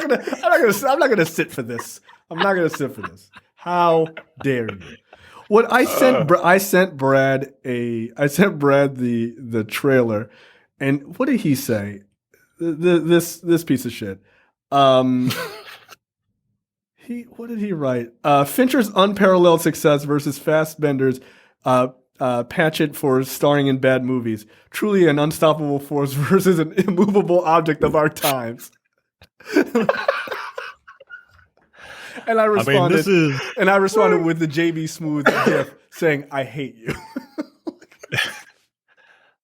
gonna sit for this. I'm not gonna sit for this. How dare you? What I sent Brad the trailer, and what did he say? This piece of shit. What did he write? Fincher's unparalleled success versus Fassbender's Patchett for starring in bad movies. Truly an unstoppable force versus an immovable object of our times. And I responded, with the JB Smooth gif saying, "I hate you."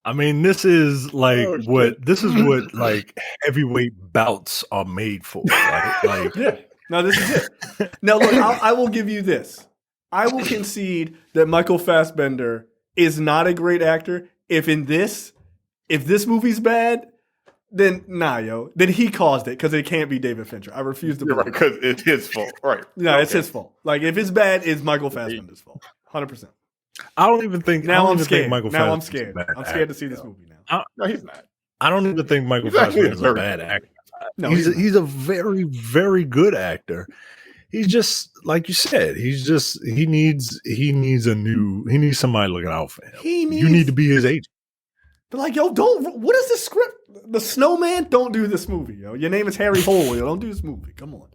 I mean, this is what like heavyweight bouts are made for, right? Like, No, this is it. Now, look, I will give you this. I will concede that Michael Fassbender is not a great actor. If this movie's bad, then then he caused it because it can't be David Fincher. I refuse to believe it. Because it's his fault, right? No, it's his fault. Like if it's bad, it's Michael Fassbender's fault, 100%. I don't even think. Now I'm scared. I'm scared. I'm scared to see this movie now. No, he's not. I don't even think Michael Fassbender is a bad actor. No, he's a very, very good actor. He's just like you said. He needs somebody looking out for him. You need to be his agent. But like, yo, what is the script? The Snowman? Don't do this movie, yo. Your name is Harry Hole, yo. Don't do this movie. Come on.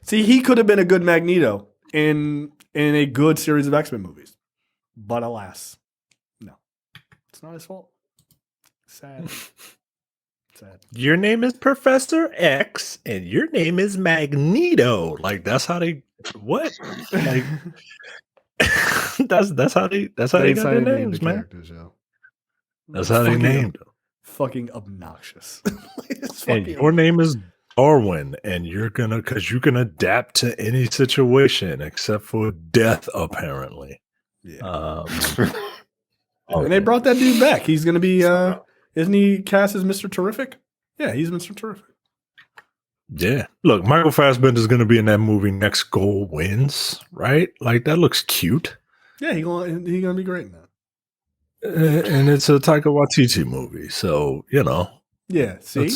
See, he could have been a good Magneto in a good series of X-Men movies. But alas, no. It's not his fault. Sad. Your name is Professor X, and your name is Magneto. Like that's how they what? Like that's how they got their names, man. That's how they named them. Fucking obnoxious. And your name is Darwin, and because you can adapt to any situation except for death, apparently. Yeah. And they brought that dude back. He's gonna be isn't he cast as Mr. Terrific? Yeah, he's Mr. Terrific. Yeah. Look, Michael Fassbender is going to be in that movie Next Goal Wins, right? Like, that looks cute. Yeah, he's gonna be great in that. And it's a Taika Waititi movie, so, Yeah, see?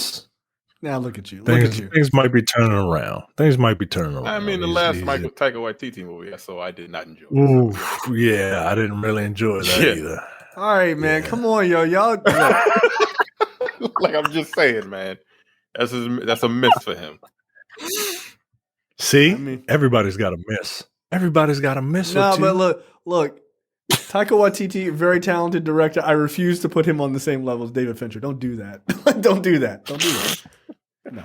Now look at you. Things might be turning around. I mean, the last Taika Waititi movie, so I did not enjoy it. Ooh, yeah, I didn't really enjoy that either. All right, man. Yeah. Come on, yo. Y'all. Like I'm just saying, man. That's a miss for him. See? Everybody's got a miss. Everybody's got a miss. No, but look. Taika Waititi, very talented director. I refuse to put him on the same level as David Fincher. Don't do that. Don't do that. No.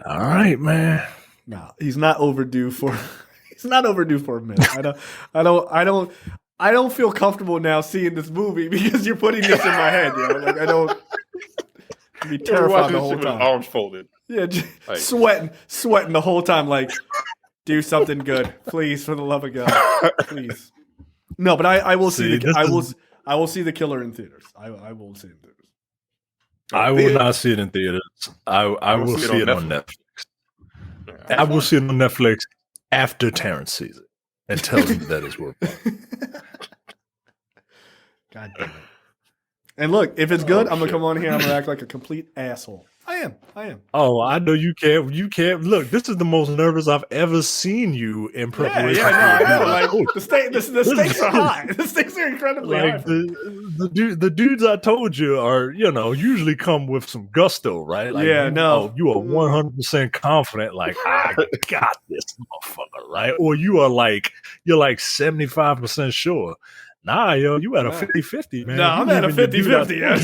All right, man. No, he's not overdue for a miss. I don't feel comfortable now seeing this movie because you're putting this in my head, yo. Like I don't be terrified the whole time. Arms folded. Yeah, just sweating the whole time. Like, do something good, please, for the love of God, please. No, but I will see I will see The Killer in theaters. I will see it in theaters. I will not see it in theaters. I will see it on Netflix. I will see it on Netflix after Terrence sees it. And tells me that it's worth it. God damn it. And look, if it's good, I'm going to come on here and I'm going to act like a complete asshole. I am. Oh, I know you can't. You can't. Look, this is the most nervous I've ever seen you in preparation. Yeah, I know. Like, the stakes are high. The stakes are incredibly high. The dudes I told you are, usually come with some gusto, right? Like, you are 100% confident, like, I got this motherfucker, right? Or you're like 75% sure. Nah, you at a 50-50, man. No, I'm at a 50-50, yeah.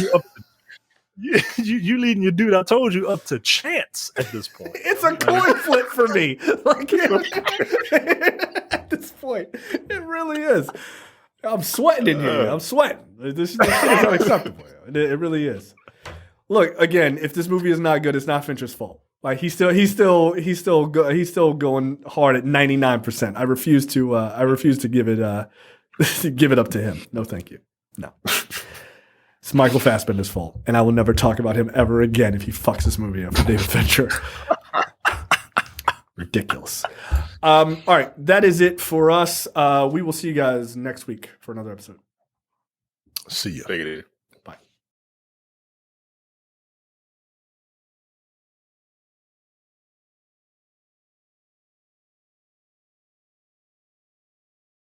You leading your dude I told you up to chance at this point. It's a coin flip for me. Like at this point, it really is. I'm sweating in here. I'm sweating. This is unacceptable. It really is. Look, again, if this movie is not good, it's not Fincher's fault. Like he's still going hard at 99%. I refuse to give it up to him. No, thank you. No. It's Michael Fassbender's fault, and I will never talk about him ever again if he fucks this movie up for David Fincher. Ridiculous. All right, that is it for us. We will see you guys next week for another episode. See ya. Take it easy.